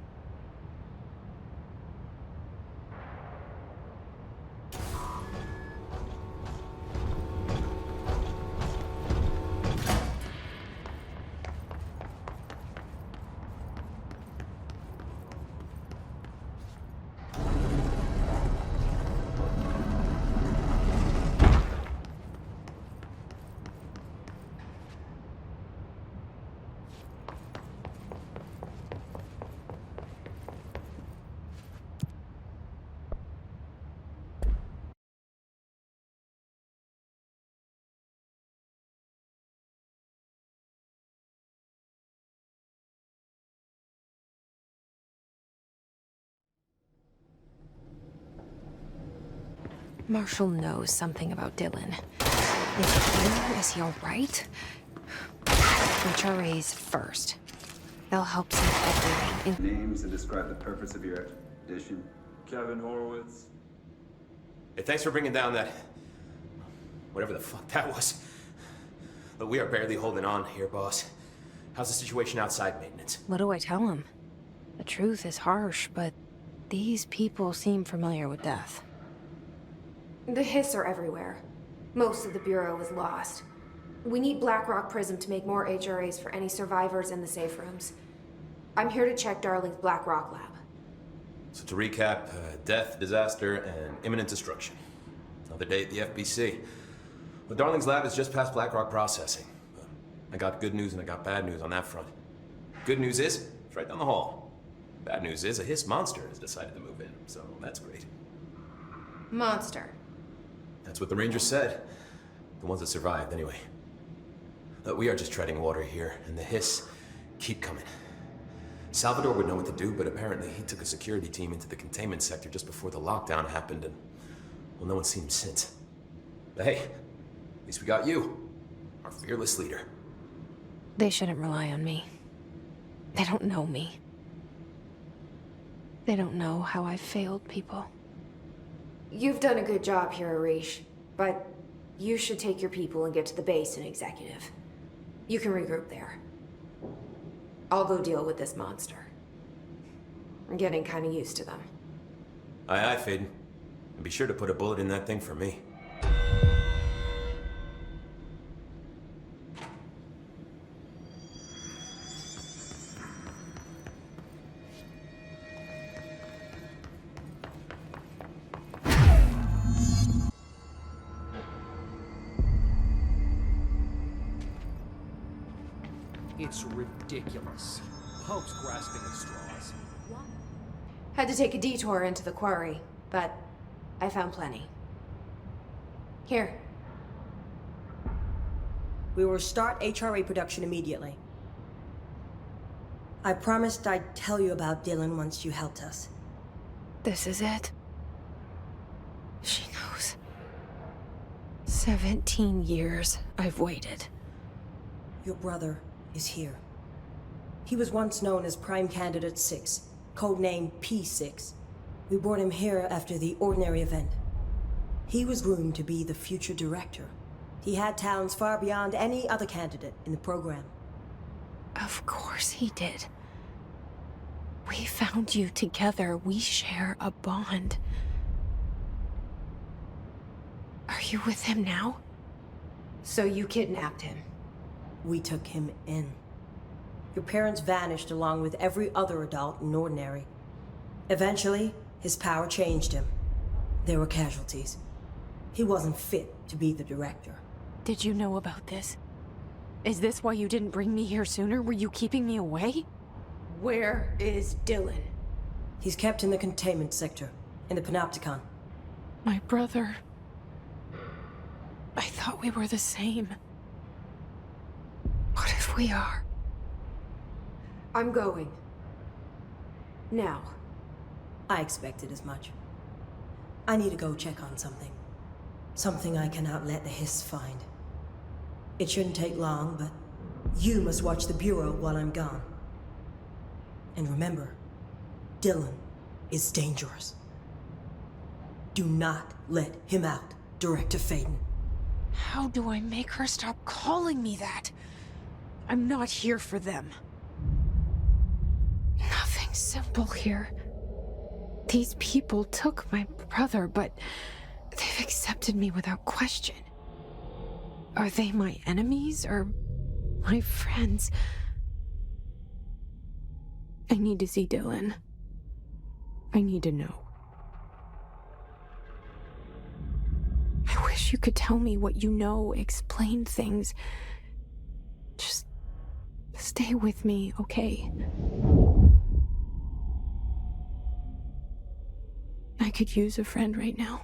Marshall knows something about Dylan. Is he alright? HRAs first. They'll help save everyone. Names and describe the purpose of your expedition. Kevin Horowitz. Hey, thanks for bringing down that... whatever the fuck that was. But we are barely holding on here, boss. How's the situation outside maintenance? What do I tell him? The truth is harsh, but these people seem familiar with death. The hiss are everywhere. Most of the Bureau is lost. We need Blackrock Prism to make more HRAs for any survivors in the safe rooms. I'm here to check Darling's Blackrock lab. So to recap, death, disaster, and imminent destruction. Another day at the FBC. But Darling's lab is just past Blackrock processing. But I got good news and I got bad news on that front. Good news is, it's right down the hall. Bad news is, a hiss monster has decided to move in, so that's great. Monster. That's what the Rangers said. The ones that survived, anyway. We are just treading water here, and the hiss keep coming. Salvador would know what to do, but apparently he took a security team into the containment sector just before the lockdown happened, and, well, no one's seen him since. But hey, at least we got you, our fearless leader. They shouldn't rely on me. They don't know me. They don't know how I've failed people. You've done a good job here, Arish, but you should take your people and get to the base and executive. You can regroup there. I'll go deal with this monster. I'm getting kind of used to them. Aye, aye, Faden. And be sure to put a bullet in that thing for me. It's ridiculous. Popes grasping at straws. Had to take a detour into the quarry, but I found plenty. Here. We will start HRA production immediately. I promised I'd tell you about Dylan once you helped us. This is it. She knows. 17 years I've waited. Your brother is here. He was once known as Prime Candidate 6, codename P6. We brought him here after the ordinary event. He was groomed to be the future director. He had talents far beyond any other candidate in the program. Of course he did. We found you together. We share a bond. Are you with him now? So you kidnapped him? We took him in. Your parents vanished along with every other adult in Ordinary. Eventually, his power changed him. There were casualties. He wasn't fit to be the director. Did you know about this? Is this why you didn't bring me here sooner? Were you keeping me away? Where is Dylan? He's kept in the containment sector, in the Panopticon. My brother. I thought we were the same. What if we are? I'm going. Now. I expected as much. I need to go check on something. Something I cannot let the hiss find. It shouldn't take long, but you must watch the Bureau while I'm gone. And remember, Dylan is dangerous. Do not let him out, Director Faden. How do I make her stop calling me that? I'm not here for them. Nothing simple here. These people took my brother, but they've accepted me without question. Are they my enemies or my friends? I need to see Dylan. I need to know. I wish you could tell me what you know, explain things. Just stay with me, okay? I could use a friend right now.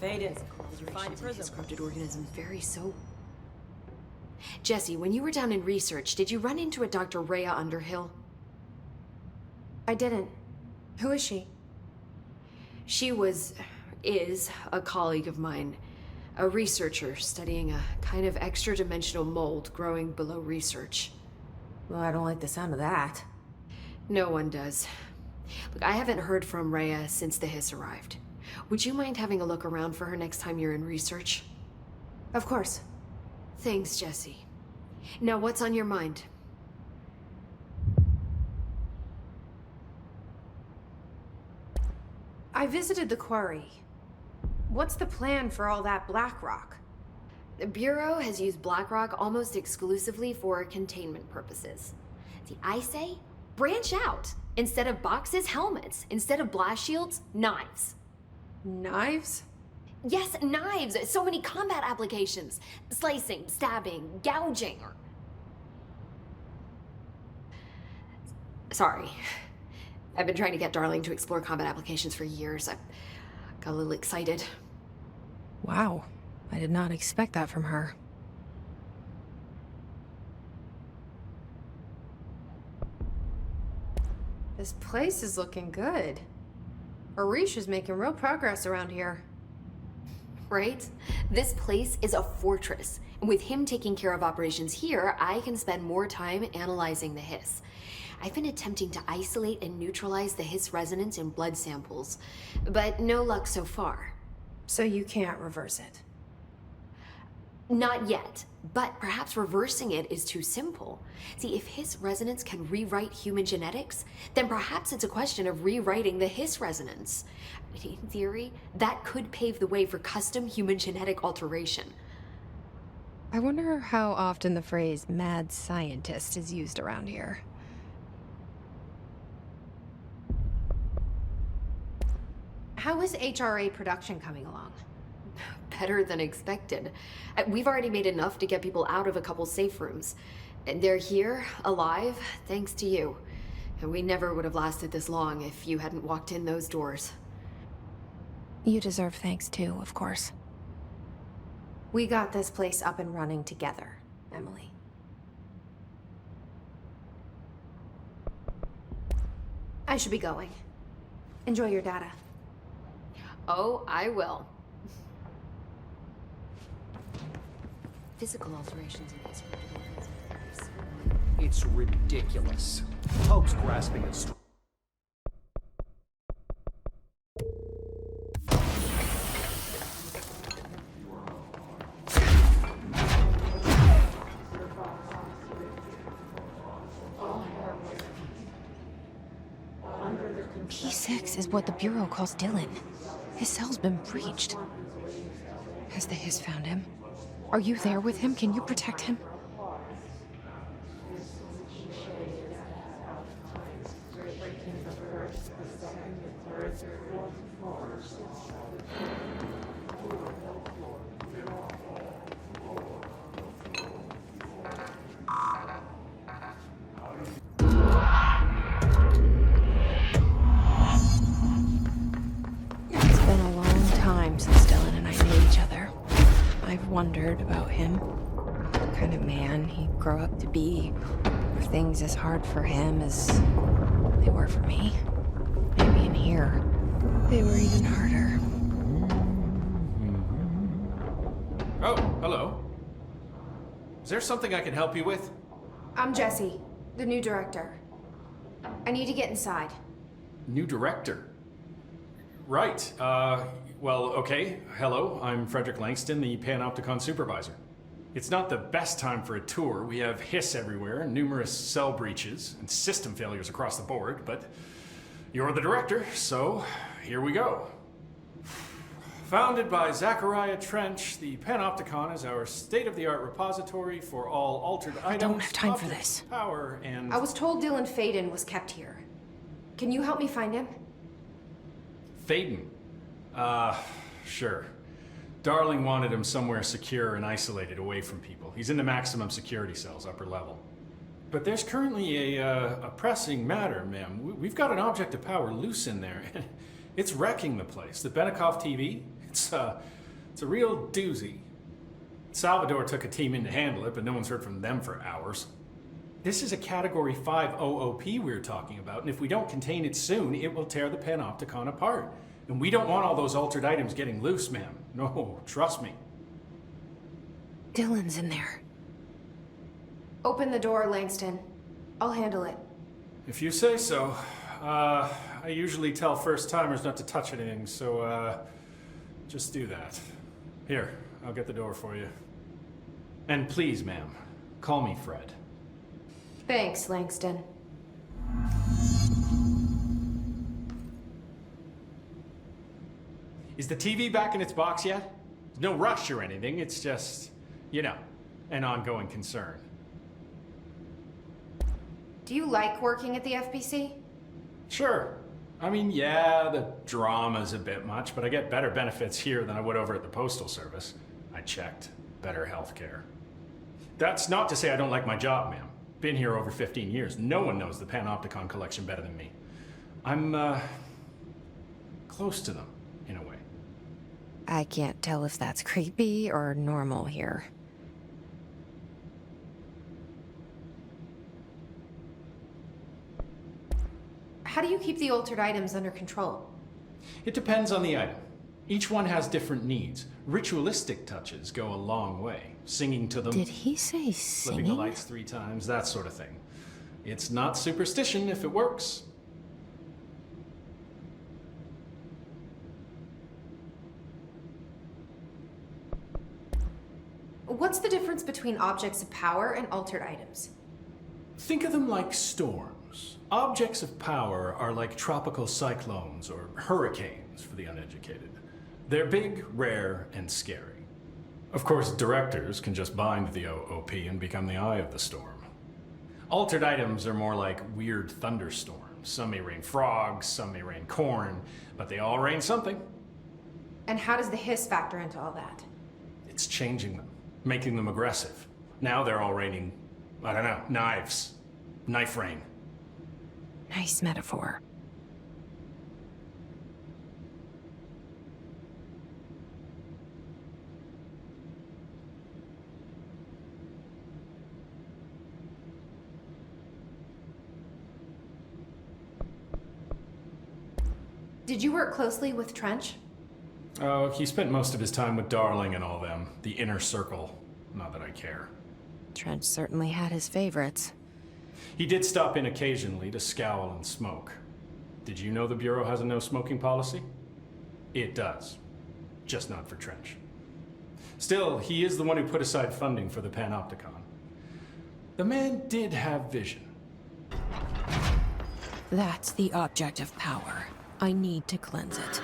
Faden, did you find a prism? Corrupted organisms very so. Jesse, when you were down in research, did you run into a Dr. Rhea Underhill? I didn't. Who is she? She is a colleague of mine. A researcher studying a kind of extra-dimensional mold growing below research. Well, I don't like the sound of that. No one does. Look, I haven't heard from Rhea since the hiss arrived. Would you mind having a look around for her next time you're in research? Of course. Thanks, Jesse. Now, what's on your mind? I visited the quarry. What's the plan for all that black rock? The Bureau has used black rock almost exclusively for containment purposes. See, I say, branch out. Instead of boxes, helmets. Instead of blast shields, knives. Knives? Yes, knives! So many combat applications. Slicing, stabbing, gouging, or... Sorry. I've been trying to get Darling to explore combat applications for years. I got a little excited. Wow. I did not expect that from her. This place is looking good. Arish is making real progress around here. Right? This place is a fortress. And with him taking care of operations here, I can spend more time analyzing the hiss. I've been attempting to isolate and neutralize the hiss resonance in blood samples, but no luck so far. So you can't reverse it? Not yet, but perhaps reversing it is too simple. See, if hiss resonance can rewrite human genetics, then perhaps it's a question of rewriting the hiss resonance. In theory, that could pave the way for custom human genetic alteration. I wonder how often the phrase mad scientist is used around here. How is HRA production coming along? Better than expected. We've already made enough to get people out of a couple safe rooms. And they're here, alive, thanks to you. And we never would have lasted this long if you hadn't walked in those doors. You deserve thanks too, of course. We got this place up and running together, Emily. I should be going. Enjoy your data. Oh, I will. Physical alterations in his It's ridiculous. Pope's grasping at straws. P6 is what the Bureau calls Dylan. His cell's been breached. Has the hiss found him? Are you there with him? Can you protect him? It's been a long time since Dylan and I knew each other. I've wondered about him. What kind of man he'd grow up to be. Were things as hard for him as they were for me? Maybe in here, they were even harder. Oh, hello. Is there something I can help you with? I'm Jesse, the new director. I need to get inside. New director? Right. Well, okay. Hello, I'm Frederick Langston, the Panopticon supervisor. It's not the best time for a tour. We have hiss everywhere, numerous cell breaches, and system failures across the board, but you're the director, so here we go. Founded by Zachariah Trench, the Panopticon is our state-of-the-art repository for all altered items. I don't have time for this. Power and... I was told Dylan Faden was kept here. Can you help me find him? Faden? Sure. Darling wanted him somewhere secure and isolated away from people. He's in the maximum security cells, upper level. But there's currently a pressing matter, ma'am. We've got an object of power loose in there. It's wrecking the place. The Benikoff TV, it's a real doozy. Salvador took a team in to handle it, but no one's heard from them for hours. This is a Category 5 OOP we're talking about, and if we don't contain it soon, it will tear the Panopticon apart. And we don't want all those altered items getting loose, ma'am. No, trust me. Dylan's in there. Open the door, Langston. I'll handle it. If you say so. I usually tell first-timers not to touch anything, so, just do that. Here, I'll get the door for you. And please, ma'am, call me Fred. Thanks, Langston. Is the TV back in its box yet? No rush or anything, it's just, you know, an ongoing concern. Do you like working at the FPC? Sure. I mean, yeah, the drama's a bit much, but I get better benefits here than I would over at the Postal Service. I checked. Better healthcare. That's not to say I don't like my job, ma'am. Been here over 15 years. No one knows the Panopticon collection better than me. I'm, close to them, in a way. I can't tell if that's creepy or normal here. How do you keep the altered items under control? It depends on the item. Each one has different needs. Ritualistic touches go a long way. Singing to them. Did he say flipping singing? the lights 3 times, that sort of thing. It's not superstition if it works. What's the difference between objects of power and altered items? Think of them like storms. Objects of power are like tropical cyclones or hurricanes for the uneducated. They're big, rare, and scary. Of course, directors can just bind the OOP and become the eye of the storm. Altered items are more like weird thunderstorms. Some may rain frogs, some may rain corn, but they all rain something. And how does the hiss factor into all that? It's changing them, making them aggressive. Now they're all raining, I don't know, knives. Knife rain. Nice metaphor. Did you work closely with Trench? Oh, he spent most of his time with Darling and all them. The inner circle. Not that I care. Trench certainly had his favorites. He did stop in occasionally to scowl and smoke. Did you know the Bureau has a no-smoking policy? It does. Just not for Trench. Still, he is the one who put aside funding for the Panopticon. The man did have vision. That's the object of power. I need to cleanse it.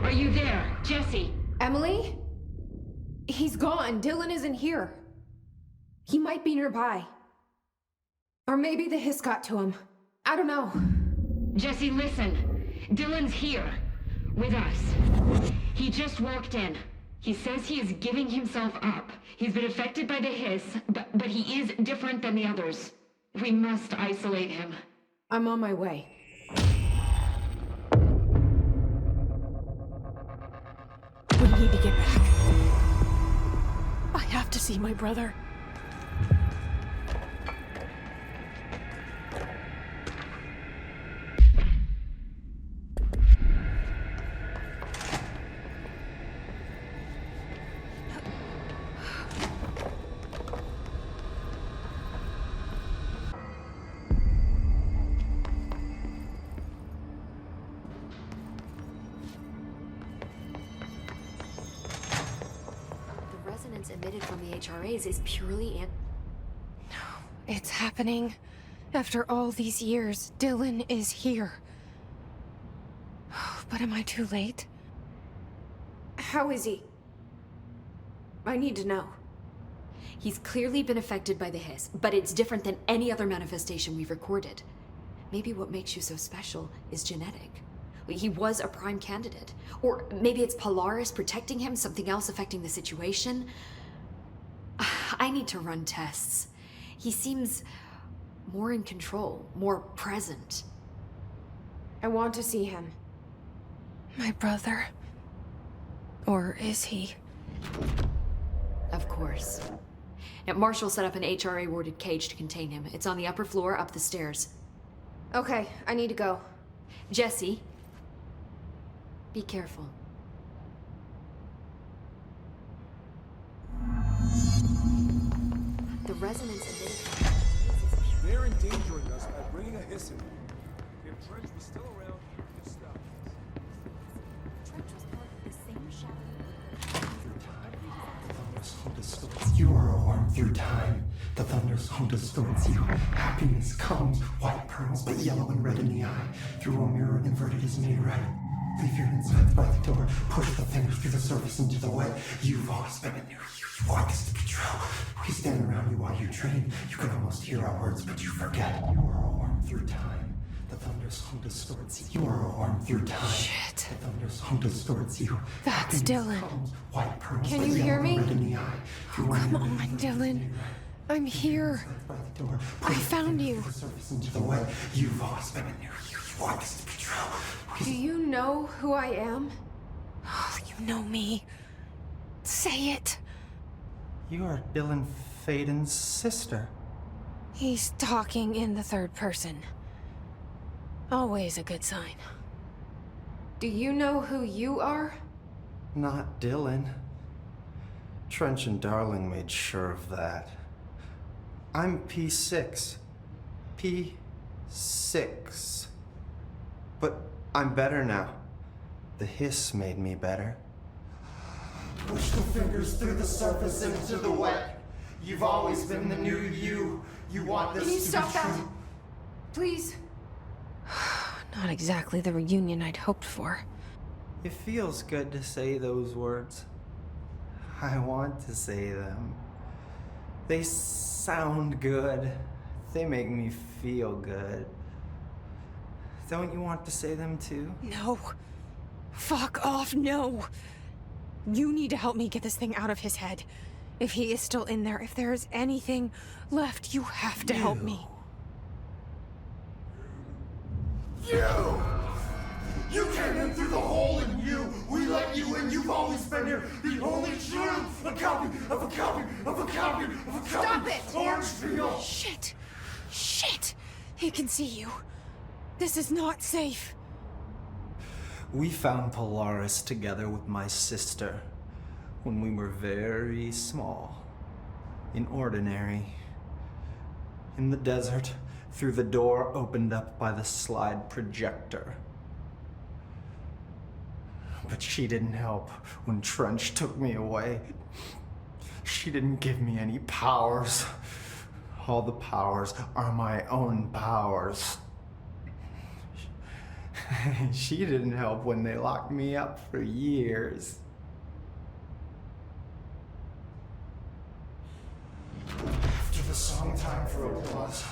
Are you there, Jesse? Emily? He's gone. Dylan isn't here. He might be nearby. Or maybe the hiss got to him. I don't know. Jesse, listen. Dylan's here. With us. He just walked in. He says he is giving himself up. He's been affected by the hiss, but he is different than the others. We must isolate him. I'm on my way. We need to get back. I have to see my brother. Emitted from the HRAs is purely It's happening. After all these years, Dylan is here. But am I too late? How is he? I need to know. He's clearly been affected by the hiss, but it's different than any other manifestation we've recorded. maybe what makes you so special is genetic. He was a prime candidate. Or maybe it's Polaris protecting him, something else affecting the situation. I need to run tests. He seems more in control, more present. I want to see him. My brother? Or is he? Of course. Now, Marshall set up an HRA-warded cage to contain him. It's on the upper floor, up the stairs. Okay, I need to go. Jesse, be careful. The resonance emitted. They're endangering us by bringing a hiss in. If Trench was still around, he'd stop us. Trench was part of the same shadow. You are a worm through time. The thunderstorm distorts you. Happiness comes, white pearls, but yellow and red in the eye. Through a mirror inverted is made right. Leave your insides by the door. Push the fingers through the surface into the wet. You've always been in there. You want this to be true. We stand around you while you dream. You can almost hear our words, but you forget. You are a worm through time. The thunderstorm distorts you. You are a worm through time. Shit. The thunderstorm distorts you. That's Dylan. White pearls, Can but you hear yellow me? and red in the eye. Oh, come on, Dylan. I'm here. I found you. Into the way. You've always been in there. You want this to be true. Do you know who I am? Oh, you know me. Say it. You are Dylan Faden's sister. He's talking in the third person. Always a good sign. Do you know who you are? Not Dylan. Trench and Darling made sure of that. I'm P6. P6. But I'm better now. The hiss made me better. Push the fingers through the surface into the wet. You've always been the new you. You want this Can you to stop be that? true. Please? Not exactly the reunion I'd hoped for. It feels good to say those words. I want to say them. They sound good. They make me feel good. Don't you want to say them too? No. Fuck off, no. You need to help me get this thing out of his head. If he is still in there, if there is anything left, you have to help me. You came in through the hole in you. We let you in. You've always been here. The only true. A copy of a copy of a copy of a copy. Stop it! Orange peel. Shit. Shit. He can see you. This is not safe. We found Polaris together with my sister when we were very small. In Ordinary. In the desert, through the door opened up by the slide projector. But she didn't help when Trench took me away. She didn't give me any powers. All the powers are my own powers. She didn't help when they locked me up for years. After the song time for applause,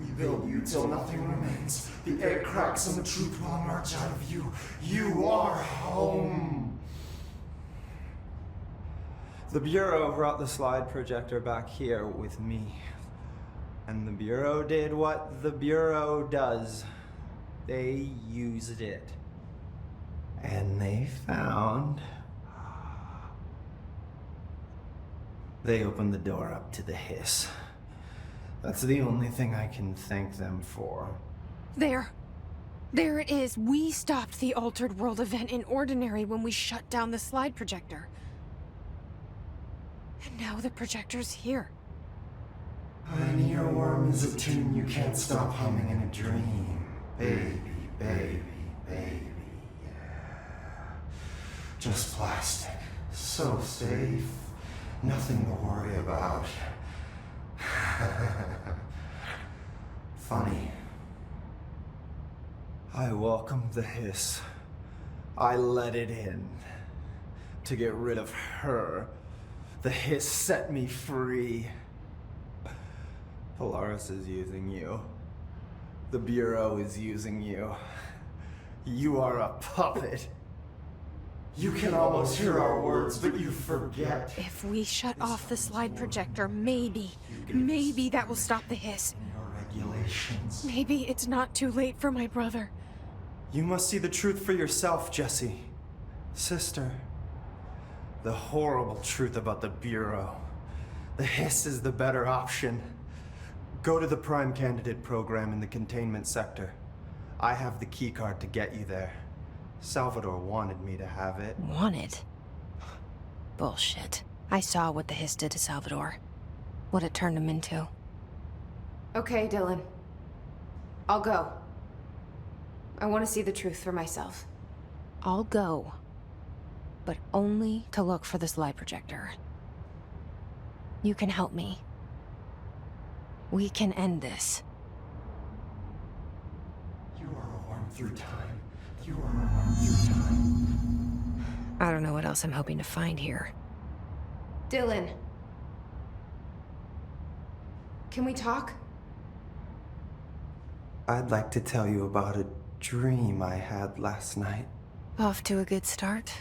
we build you till nothing remains. The air cracks and the truth will emerge out of you. You are home. The Bureau brought the slide projector back here with me. And the Bureau did what the Bureau does. They used it. And they found... They opened the door up to the hiss. That's the only thing I can thank them for. There. There it is. We stopped the Altered World event in Ordinary when we shut down the slide projector. And now the projector's here. An earworm is a tune you can't stop humming in a dream. Baby, baby, baby, yeah. Just plastic. So safe. Nothing to worry about. Funny. I welcomed the hiss. I let it in. To get rid of her. The hiss set me free. Polaris is using you. The Bureau is using you. You are a puppet. You can almost hear our words, but you forget. If we shut off the slide projector, maybe that will stop the hiss. Regulations. Maybe it's not too late for my brother. You must see the truth for yourself, Jesse. Sister. The horrible truth about the Bureau. The hiss is the better option. Go to the Prime Candidate program in the containment sector. I have the keycard to get you there. Salvador wanted me to have it. Wanted? Bullshit. I saw what the hiss did to Salvador. What it turned him into. Okay, Dylan. I'll go. I want to see the truth for myself. I'll go. But only to look for the slide projector. You can help me. We can end this. You are a worm through time. You are a worm through time. I don't know what else I'm hoping to find here. Dylan. Can we talk? I'd like to tell you about a dream I had last night. Off to a good start.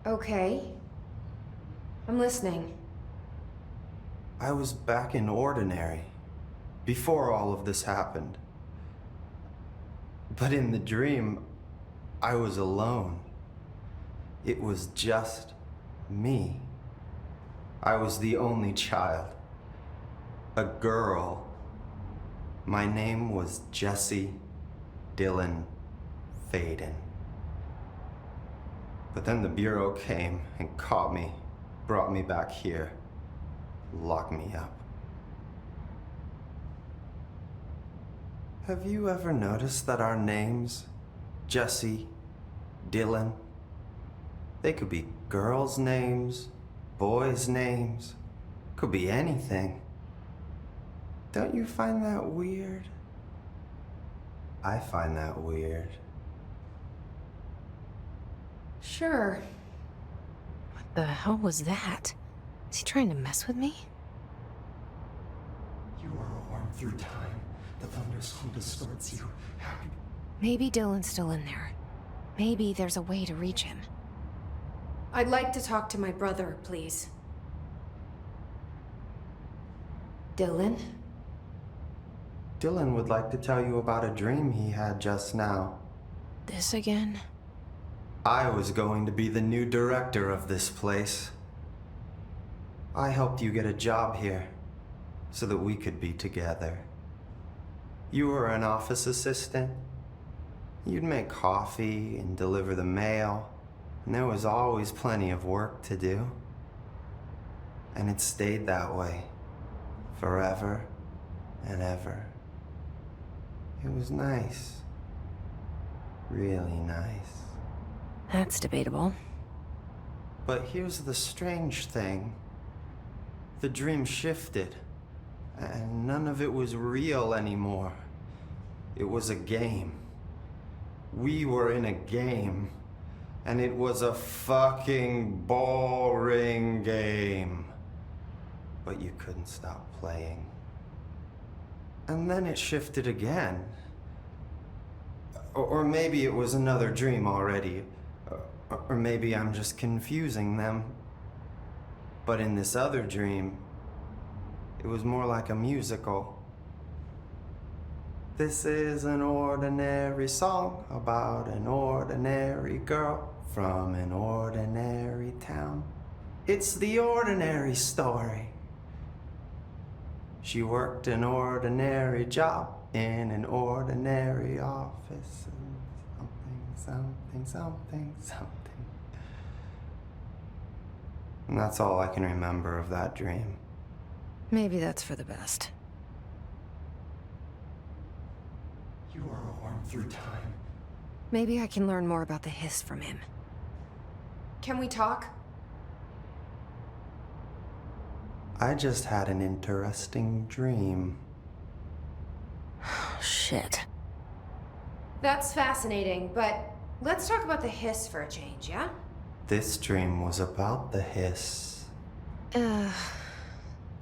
Okay. I'm listening. I was back in Ordinary, before all of this happened. But in the dream, I was alone. It was just me. I was the only child. A girl. My name was Jesse Dylan Faden. But then the Bureau came and caught me, brought me back here, locked me up. Have you ever noticed that our names, Jesse, Dylan, they could be girls' names, boys' names, could be anything. Don't you find that weird? I find that weird. Sure. What the hell was that? Is he trying to mess with me? You are a worm through time. The thunderstorm distorts you. Happy. Maybe Dylan's still in there. Maybe there's a way to reach him. I'd like to talk to my brother, please. Dylan? Dylan would like to tell you about a dream he had just now. This again? I was going to be the new director of this place. I helped you get a job here, so that we could be together. You were an office assistant. You'd make coffee and deliver the mail, and there was always plenty of work to do. And it stayed that way, forever and ever. It was nice. Really nice. That's debatable. But here's the strange thing. The dream shifted, and none of it was real anymore. It was a game. We were in a game, and it was a fucking boring game. But you couldn't stop playing. And then it shifted again. Or maybe it was another dream already. Or maybe I'm just confusing them. But in this other dream, it was more like a musical. This is an ordinary song about an ordinary girl from an ordinary town. It's the ordinary story. She worked an ordinary job in an ordinary office. Something. And that's all I can remember of that dream. Maybe that's for the best. You are a worm through time. Maybe I can learn more about the hiss from him. Can we talk? I just had an interesting dream. Shit. That's fascinating, but let's talk about the hiss for a change, yeah? This dream was about the hiss.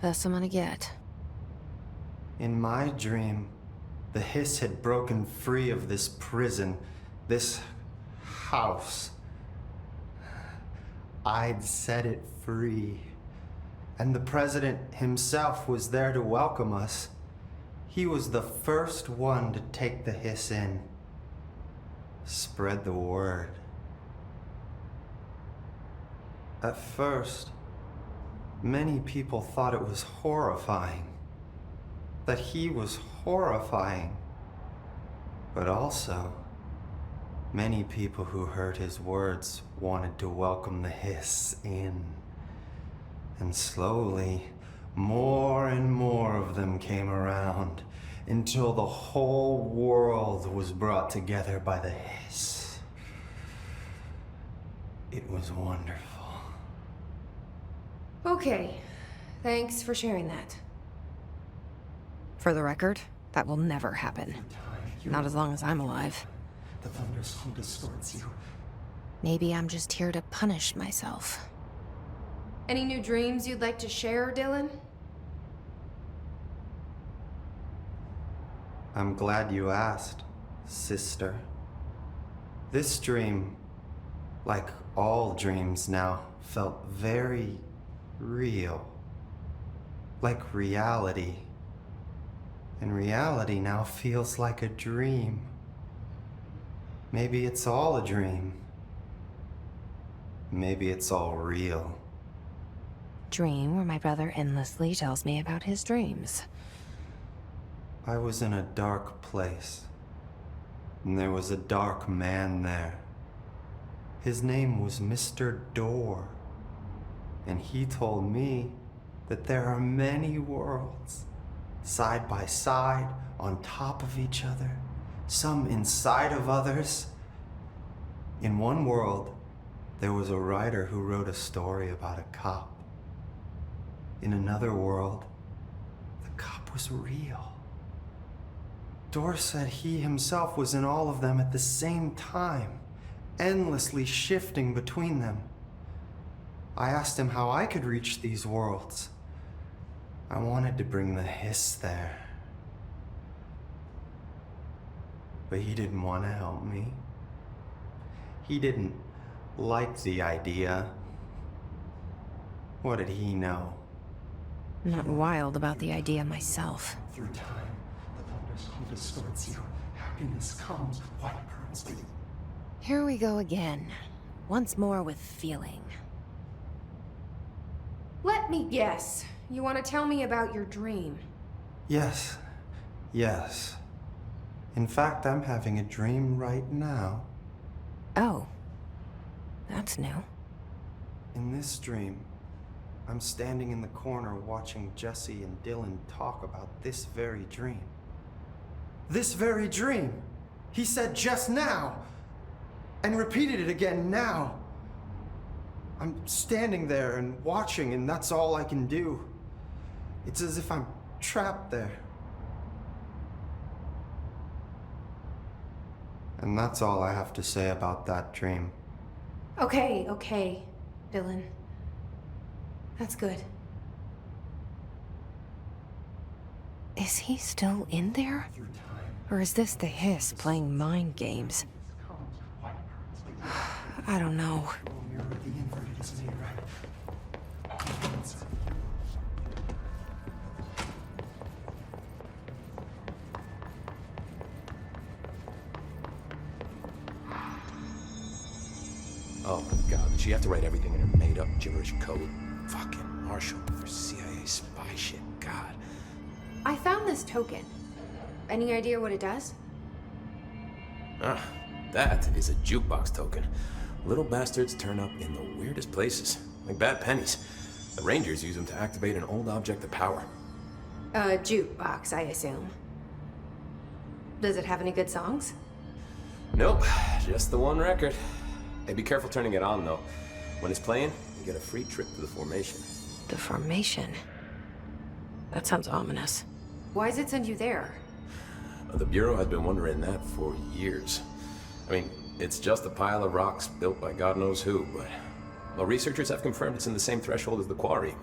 Best I'm gonna get. In my dream, the hiss had broken free of this prison, this house. I'd set it free. And the president himself was there to welcome us. He was the first one to take the hiss in. Spread the word. At first, many people thought it was horrifying. That he was horrifying. But also, many people who heard his words wanted to welcome the hiss in. And slowly, more and more of them came around until the whole world was brought together by the hiss. It was wonderful. Okay, thanks for sharing that. For the record, that will never happen. Not as long as I'm alive. The thunderstorm distorts you. Maybe I'm just here to punish myself. Any new dreams you'd like to share, Dylan? I'm glad you asked, sister. This dream, like all dreams now, felt very real. Like reality. And reality now feels like a dream. Maybe it's all a dream. Maybe it's all real. Dream where my brother endlessly tells me about his dreams. I was in a dark place, and there was a dark man there. His name was Mr. Door, and he told me that there are many worlds, side by side, on top of each other, some inside of others. In one world, there was a writer who wrote a story about a cop. In another world, the cop was real. Door said he himself was in all of them at the same time, endlessly shifting between them. I asked him how I could reach these worlds. I wanted to bring the hiss there. But he didn't want to help me. He didn't like the idea. What did he know? I'm not wild about the idea myself. Through time, the thunderstorm distorts you. Happiness comes, white pearls be. Here we go again. Once more with feeling. Let me guess. You want to tell me about your dream? Yes. Yes. In fact, I'm having a dream right now. Oh. That's new. In this dream, I'm standing in the corner watching Jesse and Dylan talk about this very dream. This very dream! He said just now! And repeated it again now! I'm standing there and watching, and that's all I can do. It's as if I'm trapped there. And that's all I have to say about that dream. Okay, Dylan. That's good. Is he still in there? Or is this the hiss playing mind games? I don't know. Oh my god, did she have to write everything in her made-up gibberish code? Fucking Marshall with her CIA spy shit, god. I found this token. Any idea what it does? Ah, that is a jukebox token. Little bastards turn up in the weirdest places, like bad pennies. The Rangers use them to activate an old object of power. A jukebox, I assume. Does it have any good songs? Nope, just the one record. Hey, be careful turning it on, though. When it's playing, you get a free trip to the formation. The formation? That sounds ominous. Why does it send you there? The Bureau has been wondering that for years. I mean, it's just a pile of rocks built by God knows who, but... Well, researchers have confirmed it's in the same threshold as the quarry.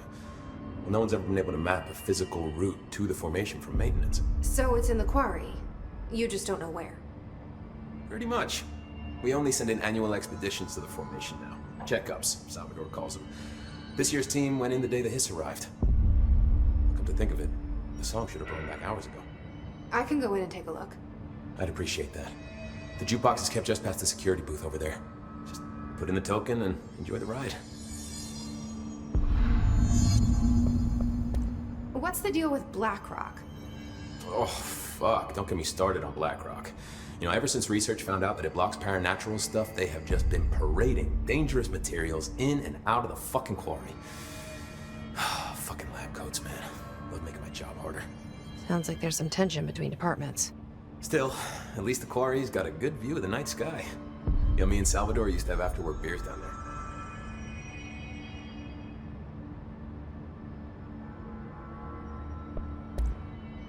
Well, no one's ever been able to map a physical route to the formation for maintenance. So it's in the quarry. You just don't know where. Pretty much. We only send in annual expeditions to the formation now. Checkups, Salvador calls them. This year's team went in the day the hiss arrived. Come to think of it, the song should have blown back hours ago. I can go in and take a look. I'd appreciate that. The jukebox is kept just past the security booth over there. Just put in the token and enjoy the ride. What's the deal with BlackRock? Oh, fuck. Don't get me started on BlackRock. You know, ever since research found out that it blocks paranatural stuff, they have just been parading dangerous materials in and out of the fucking quarry. Fucking lab coats, man. Love making my job harder. Sounds like there's some tension between departments. Still, at least the quarry's got a good view of the night sky. You know, me and Salvador used to have after-work beers down there.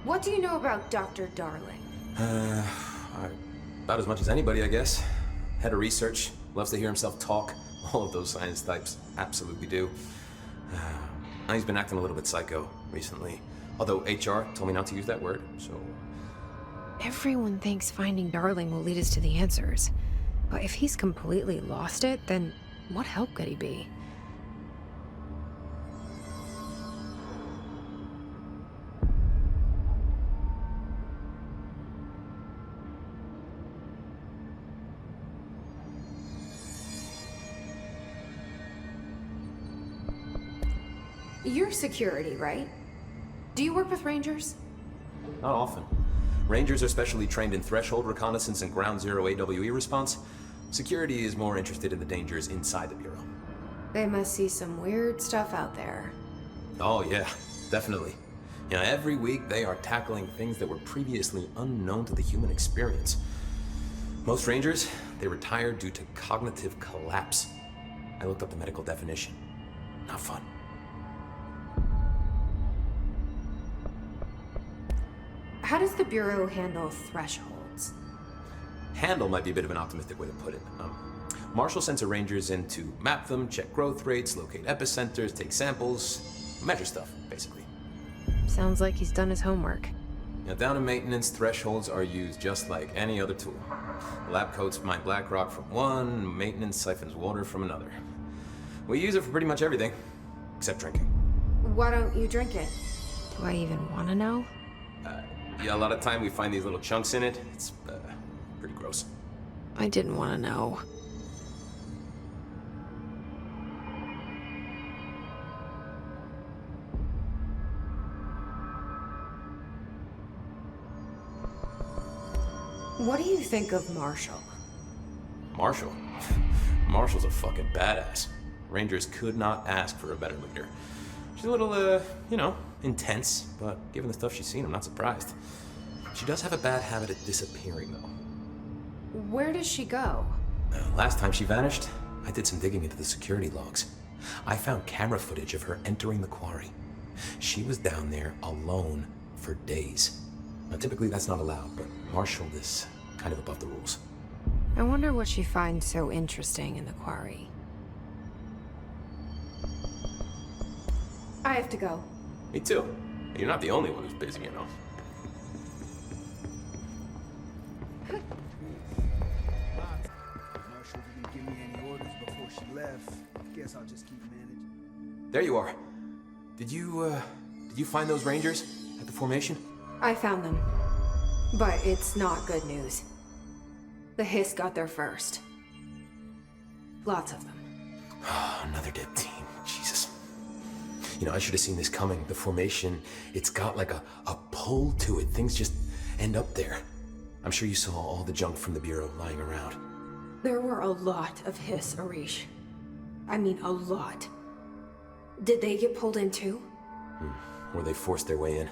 What do you know about Dr. Darling? About as much as anybody, I guess. Head of research, loves to hear himself talk. All of those science types absolutely do. He's been acting a little bit psycho recently. Although HR told me not to use that word, so... Everyone thinks finding Darling will lead us to the answers. But if he's completely lost it, then what help could he be? You're security, right? Do you work with Rangers? Not often. Rangers are specially trained in threshold reconnaissance and ground zero AWE response. Security is more interested in the dangers inside the Bureau. They must see some weird stuff out there. Oh yeah, definitely. You know, every week they are tackling things that were previously unknown to the human experience. Most Rangers, they retire due to cognitive collapse. I looked up the medical definition. Not fun. How does the Bureau handle thresholds? Handle might be a bit of an optimistic way to put it. Marshall sends her Rangers in to map them, check growth rates, locate epicenters, take samples, measure stuff, basically. Sounds like he's done his homework. Now, down in maintenance, thresholds are used just like any other tool. Lab coats mine BlackRock from one, maintenance siphons water from another. We use it for pretty much everything, except drinking. Why don't you drink it? Do I even want to know? Yeah, a lot of time we find these little chunks in it. It's pretty gross. I didn't want to know. What do you think of Marshall? Marshall? Marshall's a fucking badass. Rangers could not ask for a better leader. She's a little, you know, intense, but given the stuff she's seen, I'm not surprised. She does have a bad habit of disappearing, though. Where does she go? Last time she vanished, I did some digging into the security logs. I found camera footage of her entering the quarry. She was down there alone for days. Now, typically that's not allowed, but Marshall is kind of above the rules. I wonder what she finds so interesting in the quarry. I have to go. Me too. You're not the only one who's busy, you know. Marshall didn't give me any orders before she left. Guess I'll just keep managing. There you are. Did you find those Rangers at the formation? I found them. But it's not good news. The Hiss got there first. Lots of them. Another dead team. Jesus. You know, I should have seen this coming. The formation, it's got like a pull to it. Things just end up there. I'm sure you saw all the junk from the Bureau lying around. There were a lot of Hiss, Arish. I mean, a lot. Did they get pulled in too? Or they forced their way in.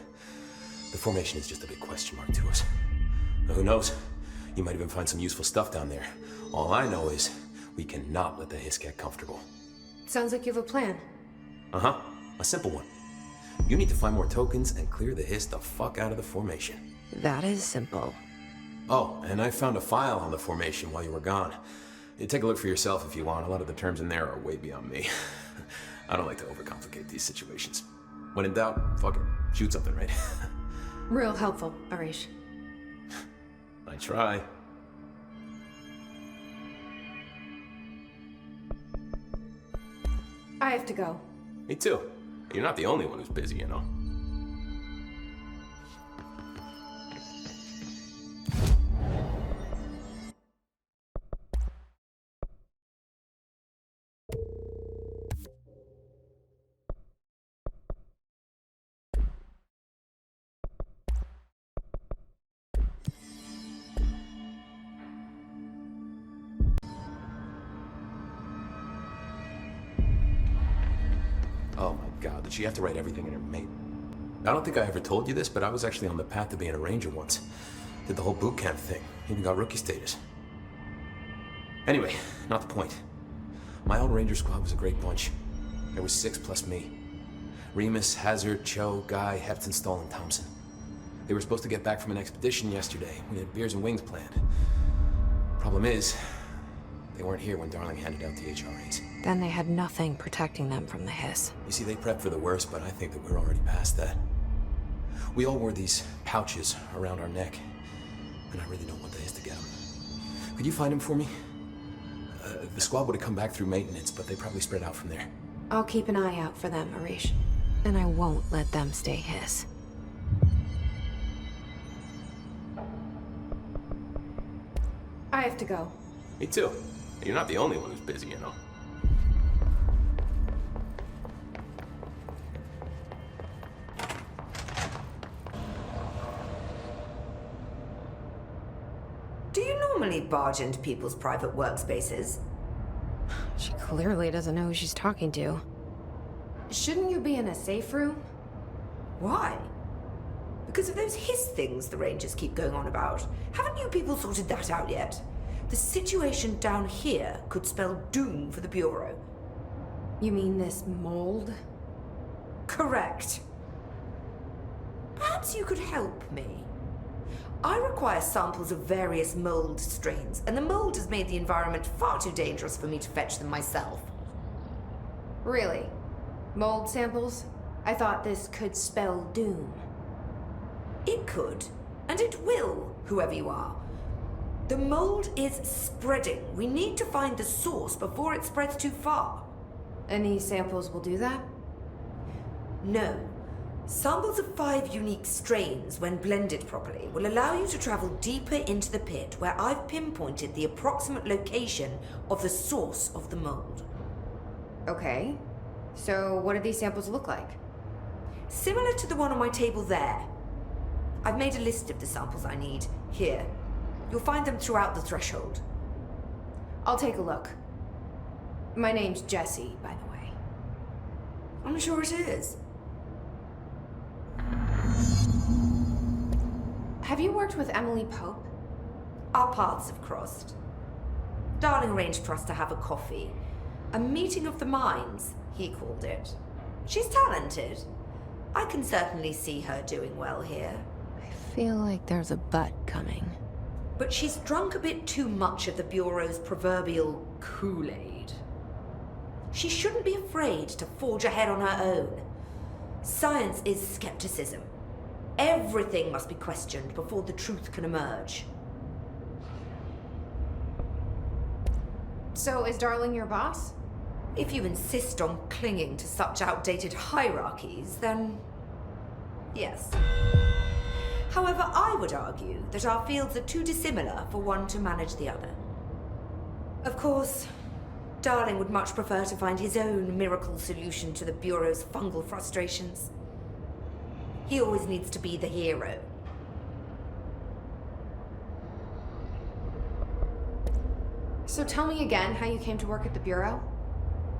The formation is just a big question mark to us. Now, who knows? You might even find some useful stuff down there. All I know is we cannot let the Hiss get comfortable. Sounds like you have a plan. Uh-huh. A simple one. You need to find more tokens and clear the Hiss the fuck out of the formation. That is simple. Oh, and I found a file on the formation while you were gone. You take a look for yourself if you want. A lot of the terms in there are way beyond me. I don't like to overcomplicate these situations. When in doubt, fuck it. Shoot something, right? Real helpful, Arish. try. I have to go. Me too. You're not the only one who's busy, you know. Oh my God, did she have to write everything in her mate? I don't think I ever told you this, but I was actually on the path to being a ranger once. Did the whole boot camp thing. Even got rookie status. Anyway, not the point. My old ranger squad was a great bunch. There was 6 plus me. Remus, Hazard, Cho, Guy, Hepton, Stahl, and Thompson. They were supposed to get back from an expedition yesterday. We had beers and wings planned. Problem is, they weren't here when Darling handed out the HRAs. Then they had nothing protecting them from the hiss. You see, they prepped for the worst, but I think that we're already past that. We all wore these pouches around our neck, and I really don't want the hiss to get them. Could you find them for me? The squad would have come back through maintenance, but they probably spread out from there. I'll keep an eye out for them, Arish. And I won't let them stay hiss. I have to go. Me too. You're not the only one who's busy, you know. Do you normally barge into people's private workspaces? She clearly doesn't know who she's talking to. Shouldn't you be in a safe room? Why? Because of those hiss things the Rangers keep going on about. Haven't you people sorted that out yet? The situation down here could spell doom for the Bureau. You mean this mold? Correct. Perhaps you could help me. I require samples of various mold strains, and the mold has made the environment far too dangerous for me to fetch them myself. Really? Mold samples? I thought this could spell doom. It could, and it will, whoever you are. The mold is spreading. We need to find the source before it spreads too far. And these samples will do that? No. Samples of 5 unique strains, when blended properly, will allow you to travel deeper into the pit, where I've pinpointed the approximate location of the source of the mold. Okay. So what do these samples look like? Similar to the one on my table there. I've made a list of the samples I need. Here. You'll find them throughout the threshold. I'll take a look. My name's Jessie, by the way. I'm sure it is. Have you worked with Emily Pope? Our paths have crossed. Darling arranged for us to have a coffee. A meeting of the minds, he called it. She's talented. I can certainly see her doing well here. I feel like there's a but coming. But she's drunk a bit too much of the Bureau's proverbial Kool-Aid. She shouldn't be afraid to forge ahead on her own. Science is skepticism. Everything must be questioned before the truth can emerge. So is Darling your boss? If you insist on clinging to such outdated hierarchies, then yes. However, I would argue that our fields are too dissimilar for one to manage the other. Of course, Darling would much prefer to find his own miracle solution to the Bureau's fungal frustrations. He always needs to be the hero. So tell me again how you came to work at the Bureau?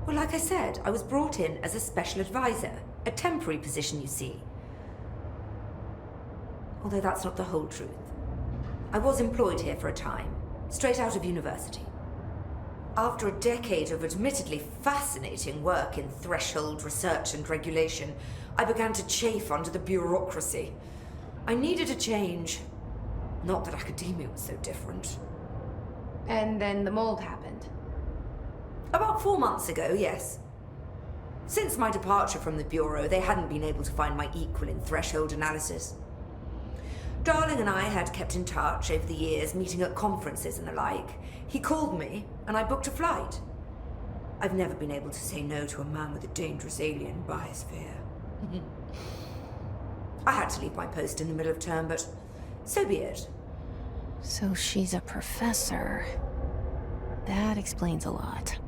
Well, like I said, I was brought in as a special advisor. A temporary position, you see. Although that's not the whole truth. I was employed here for a time, straight out of university. After a decade of admittedly fascinating work in threshold research and regulation, I began to chafe under the bureaucracy. I needed a change. Not that academia was so different. And then the mold happened. About 4 months ago, yes. Since my departure from the Bureau, they hadn't been able to find my equal in threshold analysis. Darling and I had kept in touch over the years, meeting at conferences and the like. He called me, and I booked a flight. I've never been able to say no to a man with a dangerous alien biosphere. I had to leave my post in the middle of term, but so be it. So she's a professor. That explains a lot.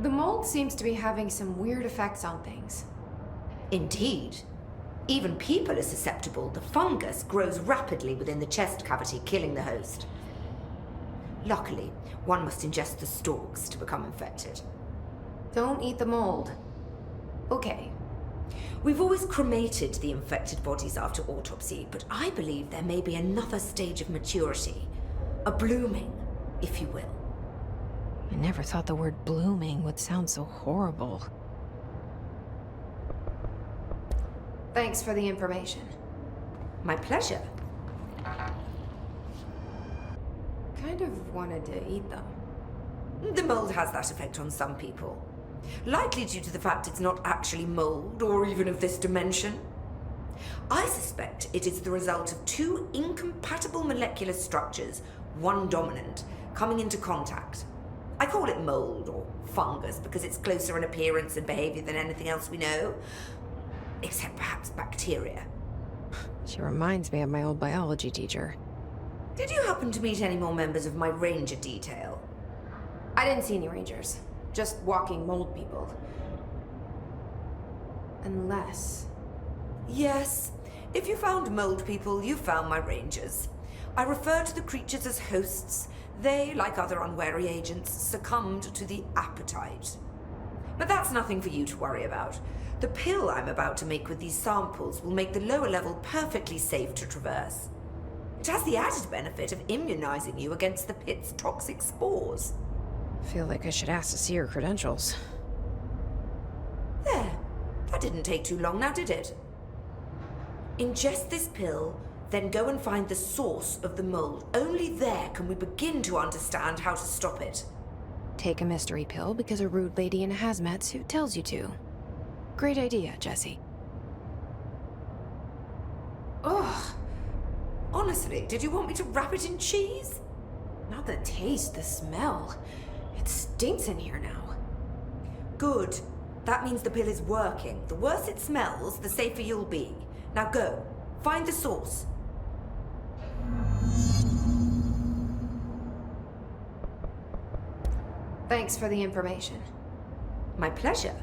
The mold seems to be having some weird effects on things. Indeed. Even people are susceptible. The fungus grows rapidly within the chest cavity, killing the host. Luckily, one must ingest the stalks to become infected. Don't eat the mold. Okay. We've always cremated the infected bodies after autopsy, but I believe there may be another stage of maturity. A blooming, if you will. I never thought the word blooming would sound so horrible. Thanks for the information. My pleasure. Kind of wanted to eat them. The mold has that effect on some people. Likely due to the fact it's not actually mold, or even of this dimension. I suspect it is the result of two incompatible molecular structures, one dominant, coming into contact. I call it mold, or fungus, because it's closer in appearance and behavior than anything else we know. Except perhaps bacteria. She reminds me of my old biology teacher. Did you happen to meet any more members of my ranger detail? I didn't see any rangers. Just walking mold people. Unless... Yes. If you found mold people, you found my rangers. I refer to the creatures as hosts. They, like other unwary agents, succumbed to the appetite. But that's nothing for you to worry about. The pill I'm about to make with these samples will make the lower level perfectly safe to traverse. It has the added benefit of immunizing you against the pit's toxic spores. I feel like I should ask to see her credentials. There. That didn't take too long now, did it? Ingest this pill, then go and find the source of the mold. Only there can we begin to understand how to stop it. Take a mystery pill because a rude lady in a hazmat suit tells you to. Great idea, Jesse. Ugh. Honestly, did you want me to wrap it in cheese? Not the taste, the smell. It stinks in here now. Good. That means the pill is working. The worse it smells, the safer you'll be. Now go. Find the source. Thanks for the information. My pleasure.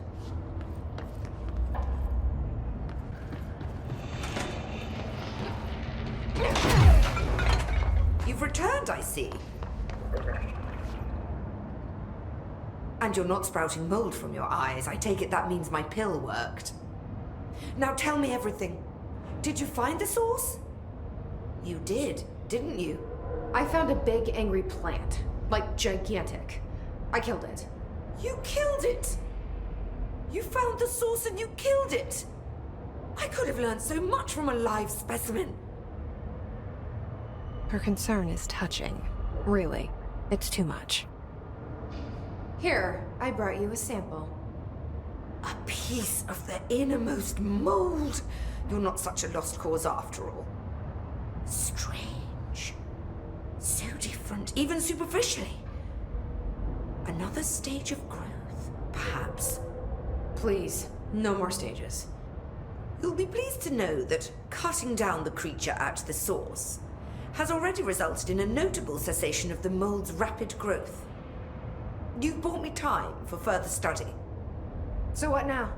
You've returned, I see. And you're not sprouting mold from your eyes. I take it that means my pill worked. Now tell me everything. Did you find the source? You did, didn't you? I found a big angry plant. Like gigantic. I killed it. You killed it! You found the source and you killed it! I could have learned so much from a live specimen. Her concern is touching. Really, it's too much. Here, I brought you a sample. A piece of the innermost mold. You're not such a lost cause after all. Strange. So different, even superficially. Another stage of growth, perhaps. Please, no more stages. You'll be pleased to know that cutting down the creature at the source has already resulted in a notable cessation of the mold's rapid growth. You've bought me time for further study. So what now?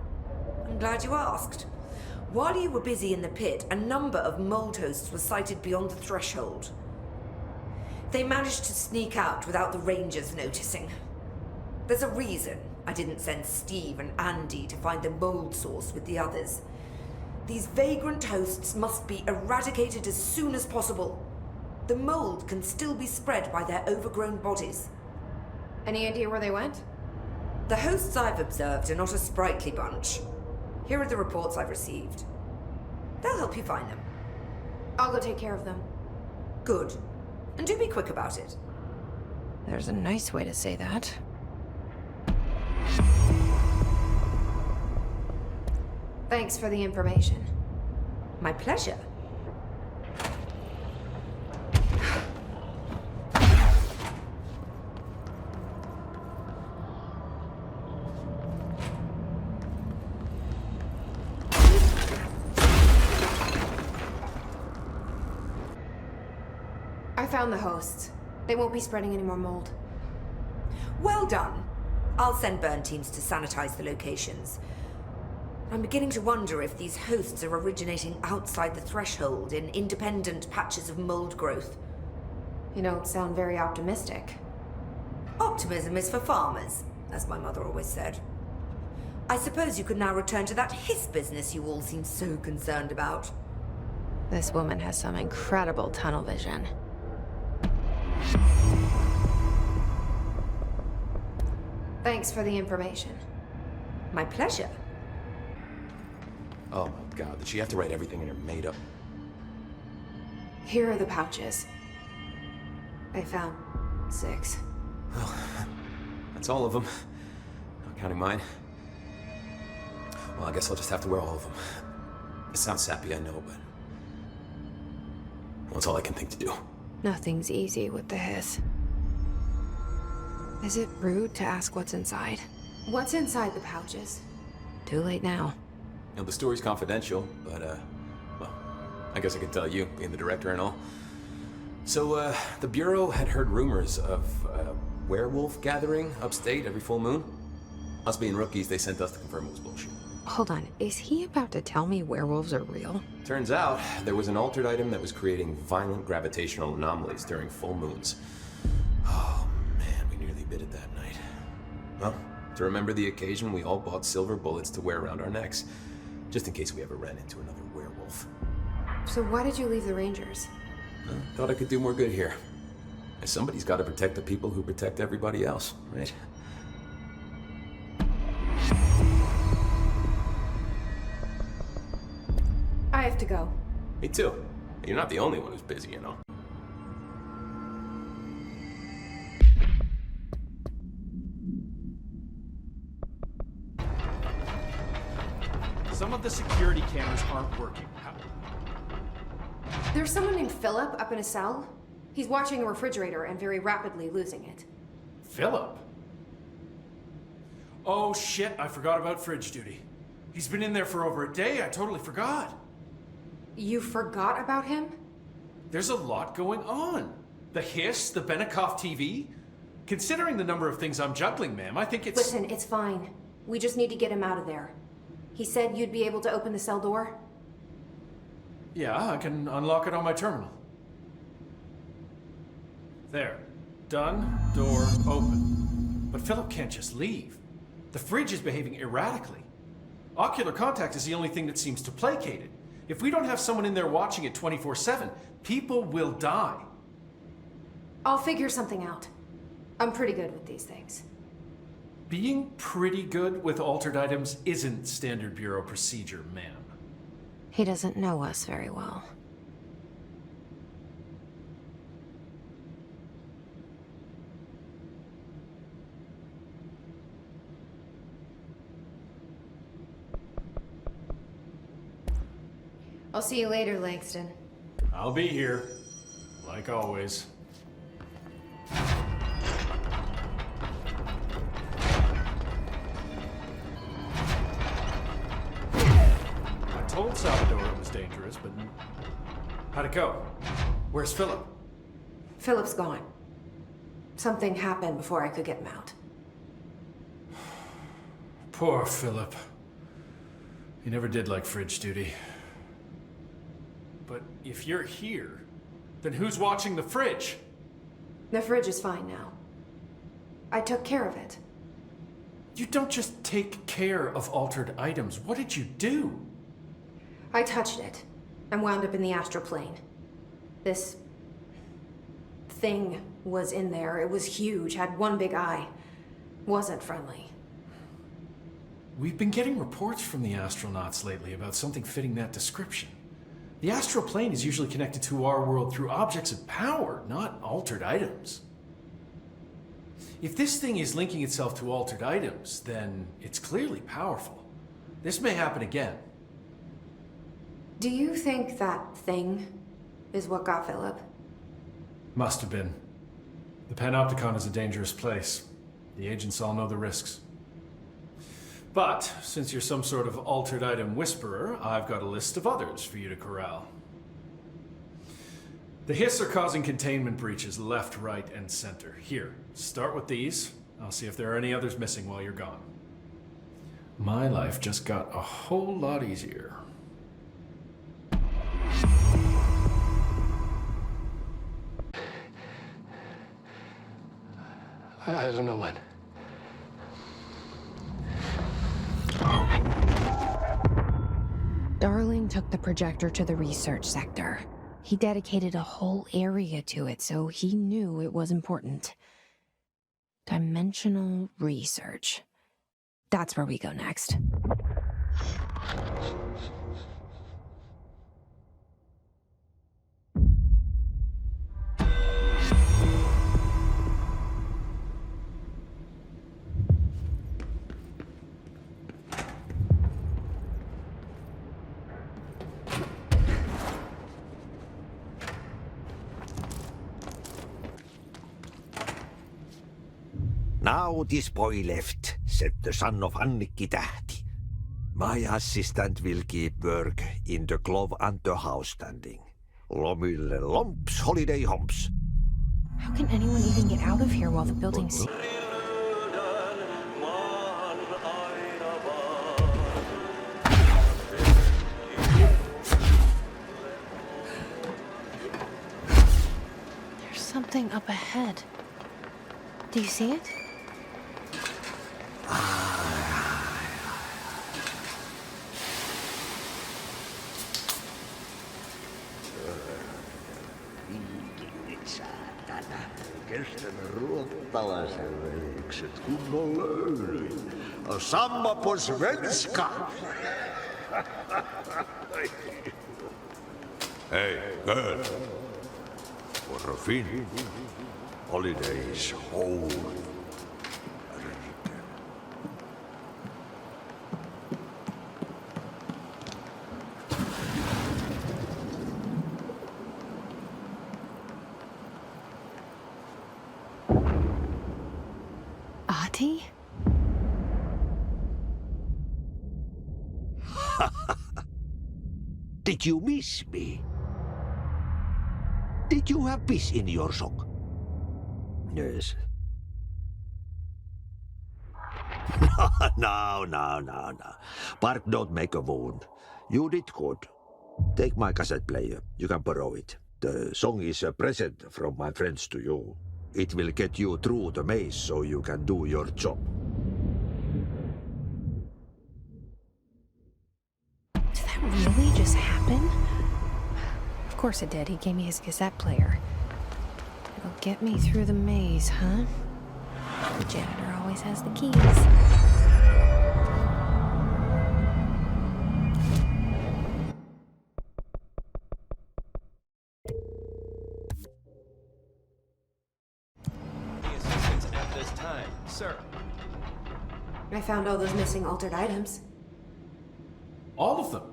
I'm glad you asked. While you were busy in the pit, a number of mold hosts were sighted beyond the threshold. They managed to sneak out without the Rangers noticing. There's a reason I didn't send Steve and Andy to find the mold source with the others. These vagrant hosts must be eradicated as soon as possible. The mold can still be spread by their overgrown bodies. Any idea where they went? The hosts I've observed are not a sprightly bunch. Here are the reports I've received. They'll help you find them. I'll go take care of them. Good. And do be quick about it. There's a nice way to say that. Thanks for the information. My pleasure. I found the hosts. They won't be spreading any more mold. Well done. I'll send burn teams to sanitize the locations. I'm beginning to wonder if these hosts are originating outside the threshold in independent patches of mold growth. You don't sound very optimistic. Optimism is for farmers, as my mother always said. I suppose you could now return to that hiss business you all seem so concerned about. This woman has some incredible tunnel vision. Thanks for the information. My pleasure. Oh my god, did she have to write everything in her made-up? Here are the pouches. I found 6. Well, that's all of them. Not counting mine. Well, I guess I'll just have to wear all of them. It sounds sappy, I know, but... well, it's all I can think to do. Nothing's easy with the hiss. Is it rude to ask what's inside? What's inside the pouches? Too late now. You know, the story's confidential, but, well, I guess I could tell you, being the director and all. So, the Bureau had heard rumors of a werewolf gathering upstate every full moon. Us being rookies, they sent us to confirm it was bullshit. Hold on, is he about to tell me werewolves are real? Turns out, there was an altered item that was creating violent gravitational anomalies during full moons. Oh, man, we nearly bit it that night. Well, to remember the occasion, we all bought silver bullets to wear around our necks, just in case we ever ran into another werewolf. So why did you leave the Rangers? I thought I could do more good here. And somebody's got to protect the people who protect everybody else, right? I have to go. Me too. You're not the only one who's busy, you know. Some of the security cameras aren't working. There's someone named Philip up in a cell. He's watching a refrigerator and very rapidly losing it. Philip? Oh shit, I forgot about fridge duty. He's been in there for over a day, I totally forgot. You forgot about him? There's a lot going on. The hiss, the Benikoff TV. Considering the number of things I'm juggling, ma'am, I think it's... Listen, it's fine. We just need to get him out of there. He said you'd be able to open the cell door? Yeah, I can unlock it on my terminal. There. Done. Door open. But Philip can't just leave. The fridge is behaving erratically. Ocular contact is the only thing that seems to placate it. If we don't have someone in there watching it 24/7, people will die. I'll figure something out. I'm pretty good with these things. Being pretty good with altered items isn't standard Bureau procedure, ma'am. He doesn't know us very well. I'll see you later, Langston. I'll be here, like always. I told Salvador it was dangerous, but how'd it go? Where's Philip? Philip's gone. Something happened before I could get him out. Poor Philip. He never did like fridge duty. But if you're here, then who's watching the fridge? The fridge is fine now. I took care of it. You don't just take care of altered items. What did you do? I touched it and wound up in the astral plane. This thing was in there. It was huge, had one big eye. Wasn't friendly. We've been getting reports from the astronauts lately about something fitting that description. The astral plane is usually connected to our world through objects of power, not altered items. If this thing is linking itself to altered items, then it's clearly powerful. This may happen again. Do you think that thing is what got Philip? Must have been. The Panopticon is a dangerous place. The agents all know the risks. But, since you're some sort of altered item whisperer, I've got a list of others for you to corral. The Hiss are causing containment breaches left, right, and center. Here, start with these. I'll see if there are any others missing while you're gone. My life just got a whole lot easier. I don't know when. Darling took the projector to the research sector. He dedicated a whole area to it, so he knew it was important. Dimensional research. That's where we go next. Now this boy left, said the son of Annikki Tähti. My assistant will keep work in the glove and the house standing. Lomille lomps, holiday humps. How can anyone even get out of here while the building's... There's something up ahead. Do you see it? Kestävä ruottalaisen velikset kunnon löylin. Samma på svenska! Hey, girl. For a Finn, holidays home. Ahti? Did you miss me? Did you have piss in your sock? Yes. No. Bark don't make a wound. You did good. Take my cassette player. You can borrow it. The song is a present from my friends to you. It will get you through the maze so you can do your job. Did that really just happen? Of course it did. He gave me his cassette player. It'll get me through the maze, huh? The janitor always has the keys. Sir. I found all those missing altered items. All of them?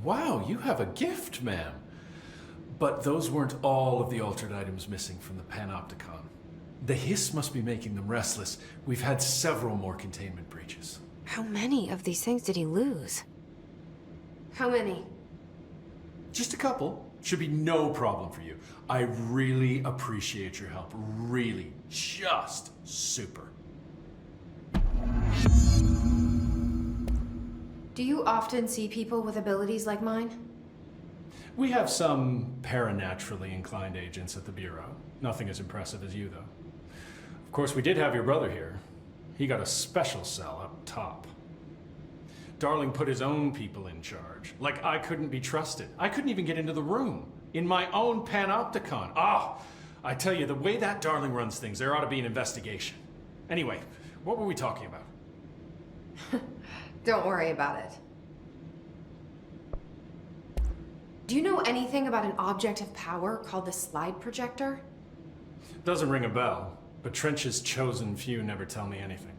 Wow, you have a gift, ma'am. But those weren't all of the altered items missing from the Panopticon. The Hiss must be making them restless. We've had several more containment breaches. How many of these things did he lose? How many? Just a couple. Should be no problem for you. I really appreciate your help. Really. Just super. Do you often see people with abilities like mine? We have some paranaturally inclined agents at the Bureau. Nothing as impressive as you, though. Of course, we did have your brother here. He got a special cell up top. Darling put his own people in charge. Like I couldn't be trusted. I couldn't even get into the room. In my own Panopticon. I tell you, the way that Darling runs things, there ought to be an investigation. Anyway, what were we talking about? Don't worry about it. Do you know anything about an object of power called the slide projector? Doesn't ring a bell, but Trench's chosen few never tell me anything.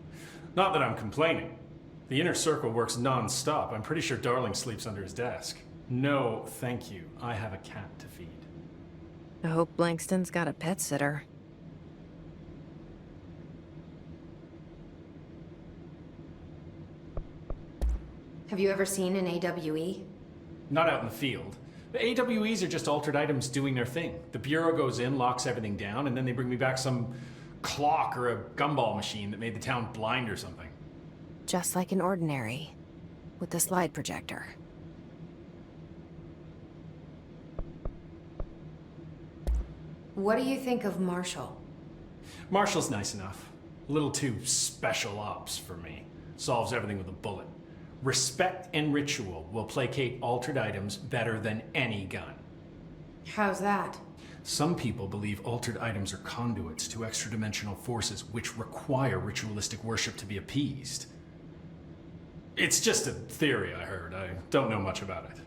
Not that I'm complaining. The inner circle works non-stop. I'm pretty sure Darling sleeps under his desk. No, thank you. I have a cat to feed. I hope Blankston's got a pet sitter. Have you ever seen an AWE? Not out in the field. The AWEs are just altered items doing their thing. The Bureau goes in, locks everything down, and then they bring me back some clock or a gumball machine that made the town blind or something. Just like an ordinary, with the slide projector. What do you think of Marshall? Marshall's nice enough. A little too special ops for me. Solves everything with a bullet. Respect and ritual will placate altered items better than any gun. How's that? Some people believe altered items are conduits to extra-dimensional forces which require ritualistic worship to be appeased. It's just a theory I heard. I don't know much about it.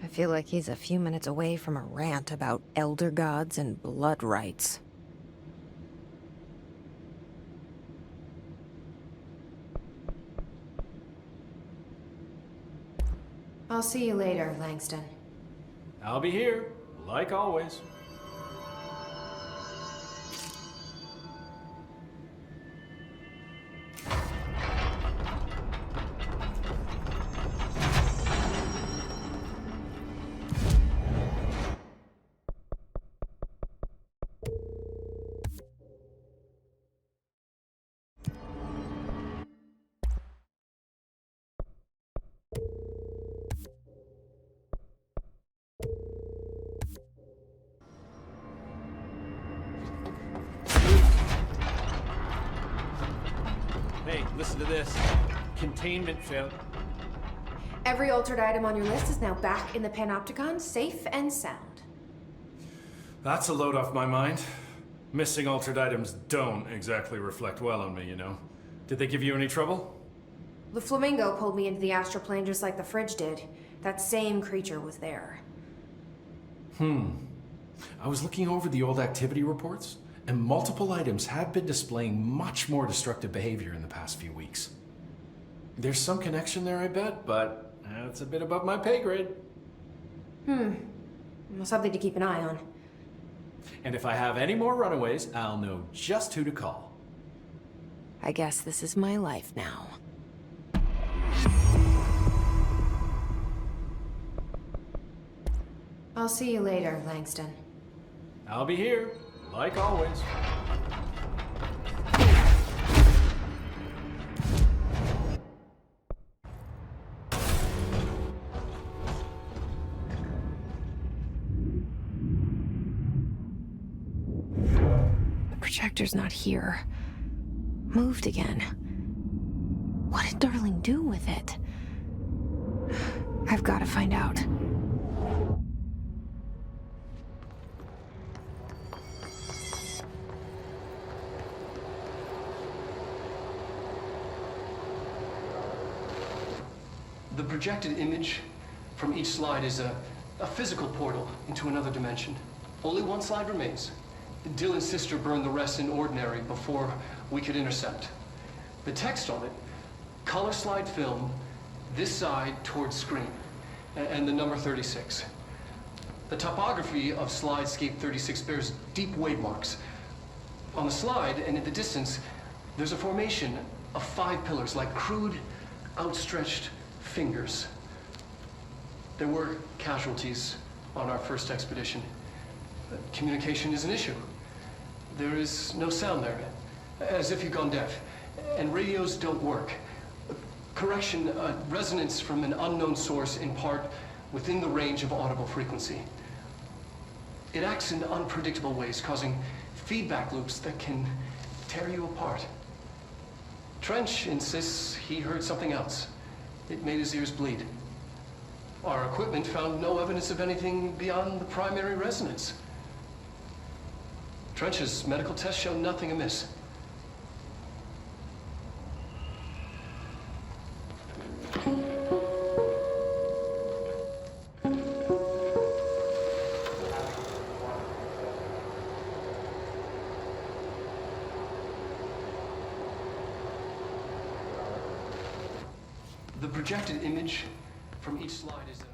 I feel like he's a few minutes away from a rant about elder gods and blood rites. I'll see you later, Langston. I'll be here, like always. Hey, listen to this. Containment failed. Every altered item on your list is now back in the Panopticon, safe and sound. That's a load off my mind. Missing altered items don't exactly reflect well on me, you know. Did they give you any trouble? The flamingo pulled me into the astral plane just like the fridge did. That same creature was there. I was looking over the old activity reports, and multiple items have been displaying much more destructive behavior in the past few weeks. There's some connection there, I bet, but that's a bit above my pay grade. Well, something to keep an eye on. And if I have any more runaways, I'll know just who to call. I guess this is my life now. I'll see you later, Langston. I'll be here, like always. The projector's not here. Moved again. What did Darling do with it? I've got to find out. The projected image from each slide is a physical portal into another dimension. Only one slide remains. Dylan's sister burned the rest in ordinary before we could intercept. The text on it, color slide film, this side towards screen, and the number 36. The topography of slidescape 36 bears deep wave marks. On the slide and in the distance, there's a formation of 5 pillars like crude, outstretched fingers. There were casualties on our first expedition. Communication is an issue. There is no sound there, as if you've gone deaf. And radios don't work. Correction, resonance from an unknown source in part within the range of audible frequency. It acts in unpredictable ways, causing feedback loops that can tear you apart. Trench insists he heard something else. It made his ears bleed. Our equipment found no evidence of anything beyond the primary resonance. Trench's medical tests show nothing amiss. The projected image from each slide is a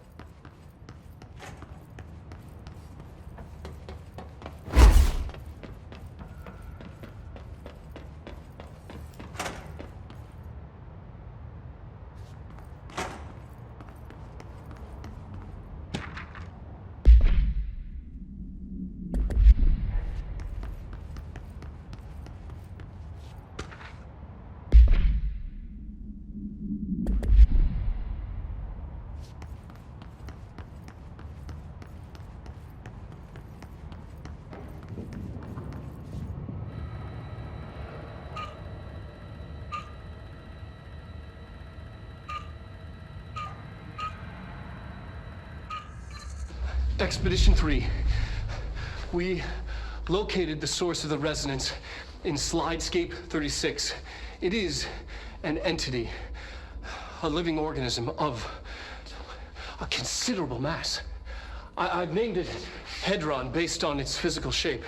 Expedition 3. We located the source of the resonance in Slidescape 36. It is an entity, a living organism of a considerable mass. I've named it Hedron based on its physical shape.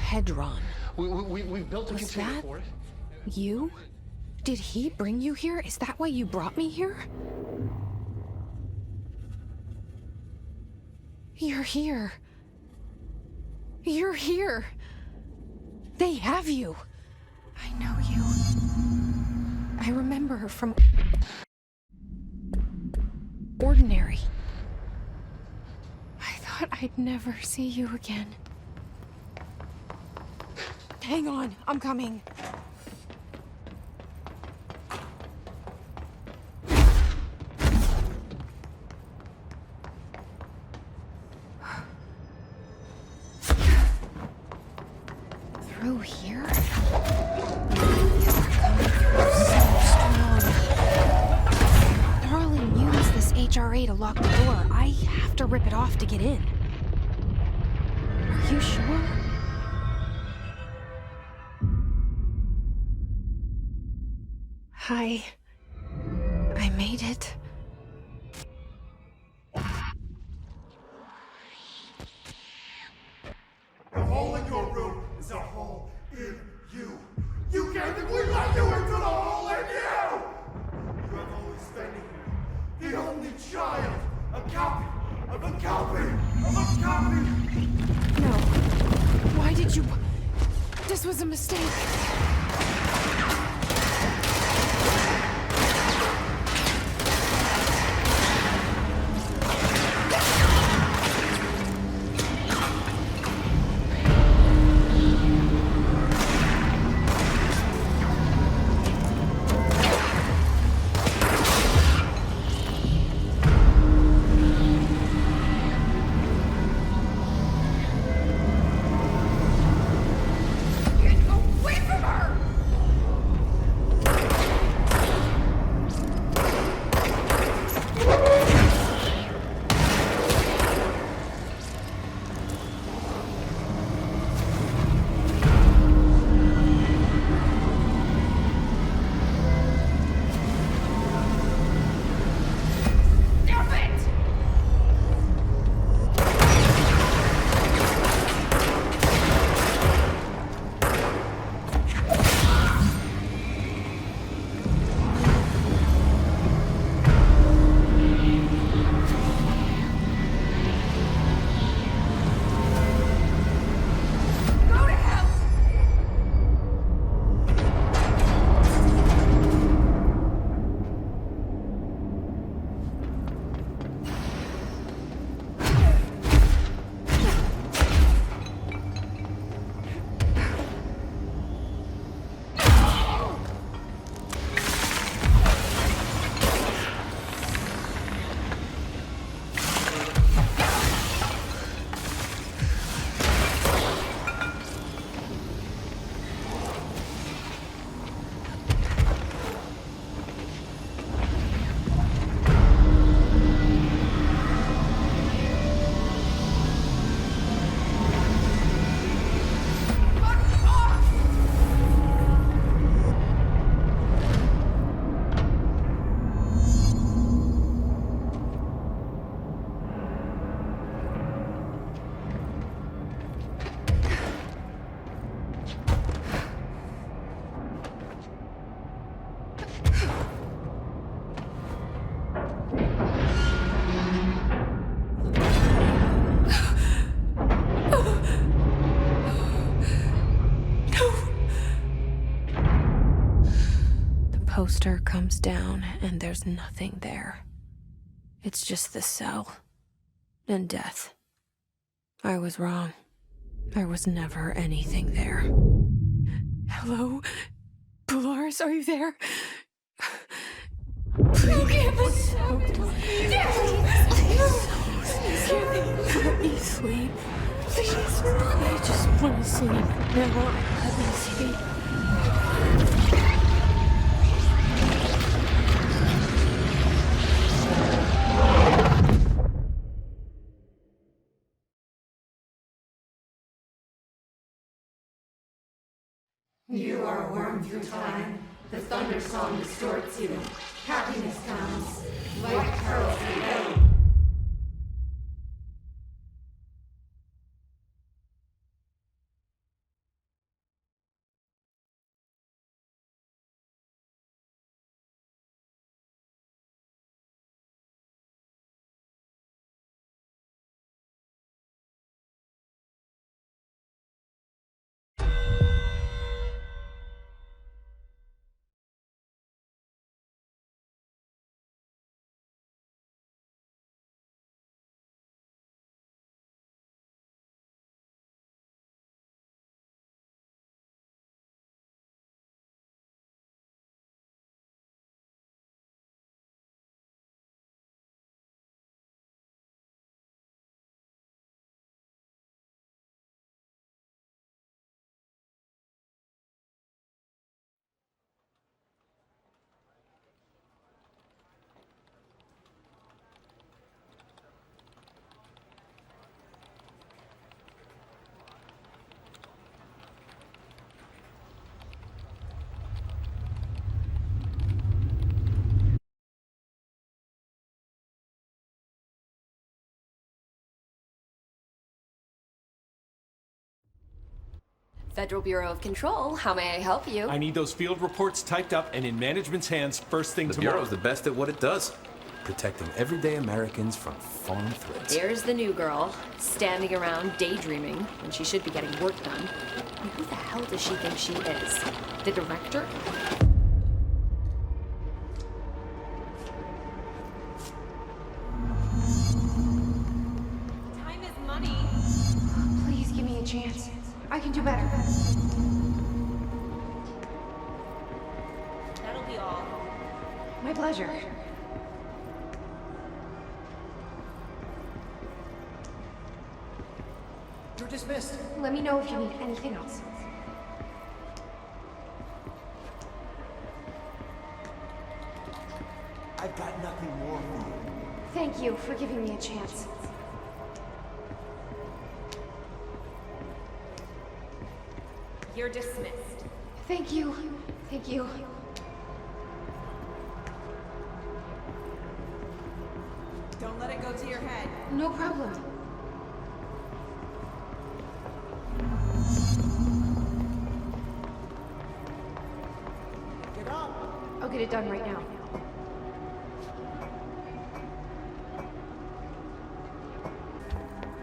Hedron. We built a Was container that for it. you? Did he bring you here? Is that why you brought me here? You're here. You're here. They have you. I know you. I remember her from Ordinary. I thought I'd never see you again. Hang on, I'm coming. Through here? You're coming through so strong. Darling used this HRA to lock the door. I have to rip it off to get in. Are you sure? Hi. I made it. The hole in your room is a hole in you. You gave it, we let you into the hole in you! You have always been here, the only child, a copy of a copy of a copy! No. Why did you... This was a mistake. Poster comes down and there's nothing there. It's just the cell and death. I was wrong. There was never anything there. Hello? Polaris, are you there? Please. Let me sleep. Please. I just want to sleep. Now, let me sleep. You are a worm through time. The thunder song distorts you. Happiness comes. White pearls prevail. Federal Bureau of Control, how may I help you? I need those field reports typed up and in management's hands first thing tomorrow. The Bureau's the best at what it does. Protecting everyday Americans from foreign threats. Here's the new girl, standing around daydreaming when she should be getting work done. And who the hell does she think she is? The director? Time is money. Please give me a chance. I can do better. That'll be all. My pleasure. You're dismissed. Let me know if you need anything else. I've got nothing more for you. Thank you for giving me a chance. You're dismissed. Thank you. Thank you. Don't let it go to your head. No problem. Get up! I'll get it done right now.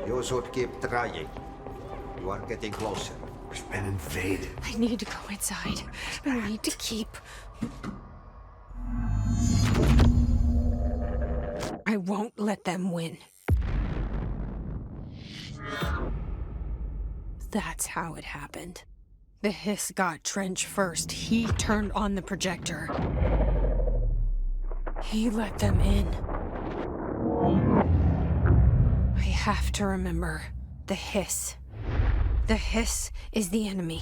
You should keep trying. You are getting closer. We've been invaded. I need to go inside. I need to keep... I won't let them win. That's how it happened. The hiss got Trench first. He turned on the projector. He let them in. I have to remember the hiss. The hiss is the enemy.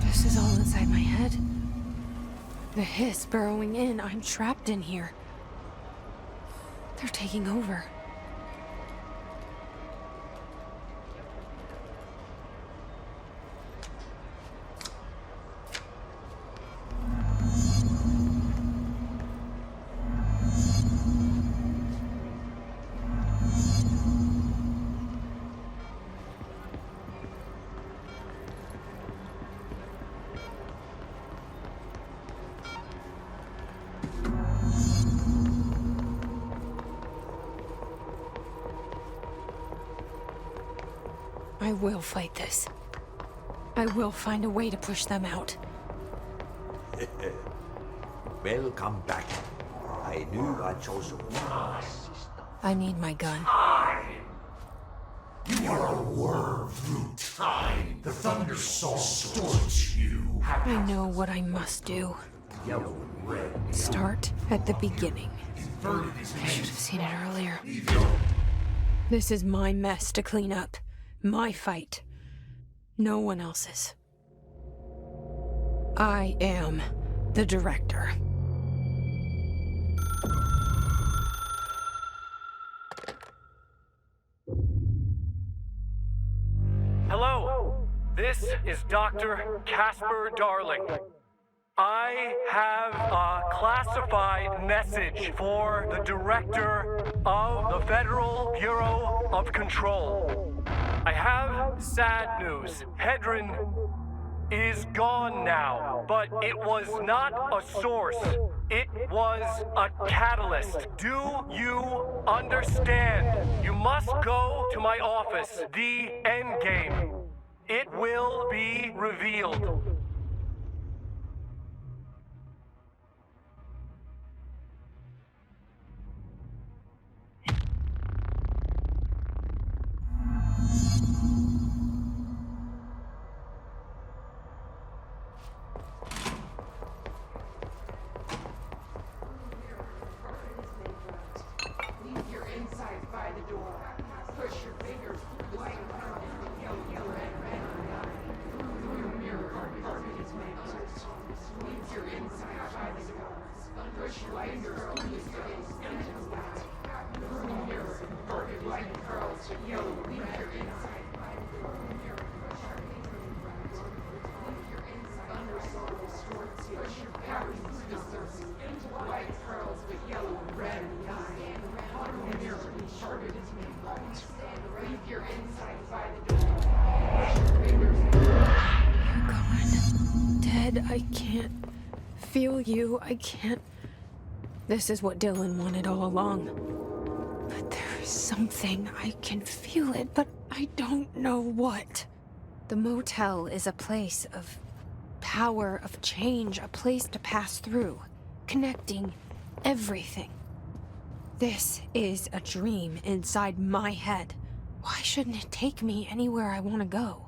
This is all inside my head. The hiss burrowing in. I'm trapped in here. They're taking over. I will fight this. I will find a way to push them out. Welcome back. I knew I chose you. I need my gun. You are a worm through time. The thunder soul distorts you. I know what I must do. Yellow and red. Start at the beginning. Inverted is I should have seen it earlier. This is my mess to clean up. My fight. No one else's. I am the director. Hello, this is Dr. Casper Darling. I have a classified message for the director of the Federal Bureau of Control. I have sad news. Hedron is gone now, but it was not a source. It was a catalyst. Do you understand? You must go to my office, the Endgame. It will be revealed. I can't feel you. I can't. This is what Dylan wanted all along. But there is something. I can feel it, but I don't know what. The motel is a place of power, of change, a place to pass through, connecting everything. This is a dream inside my head. Why shouldn't it take me anywhere I want to go?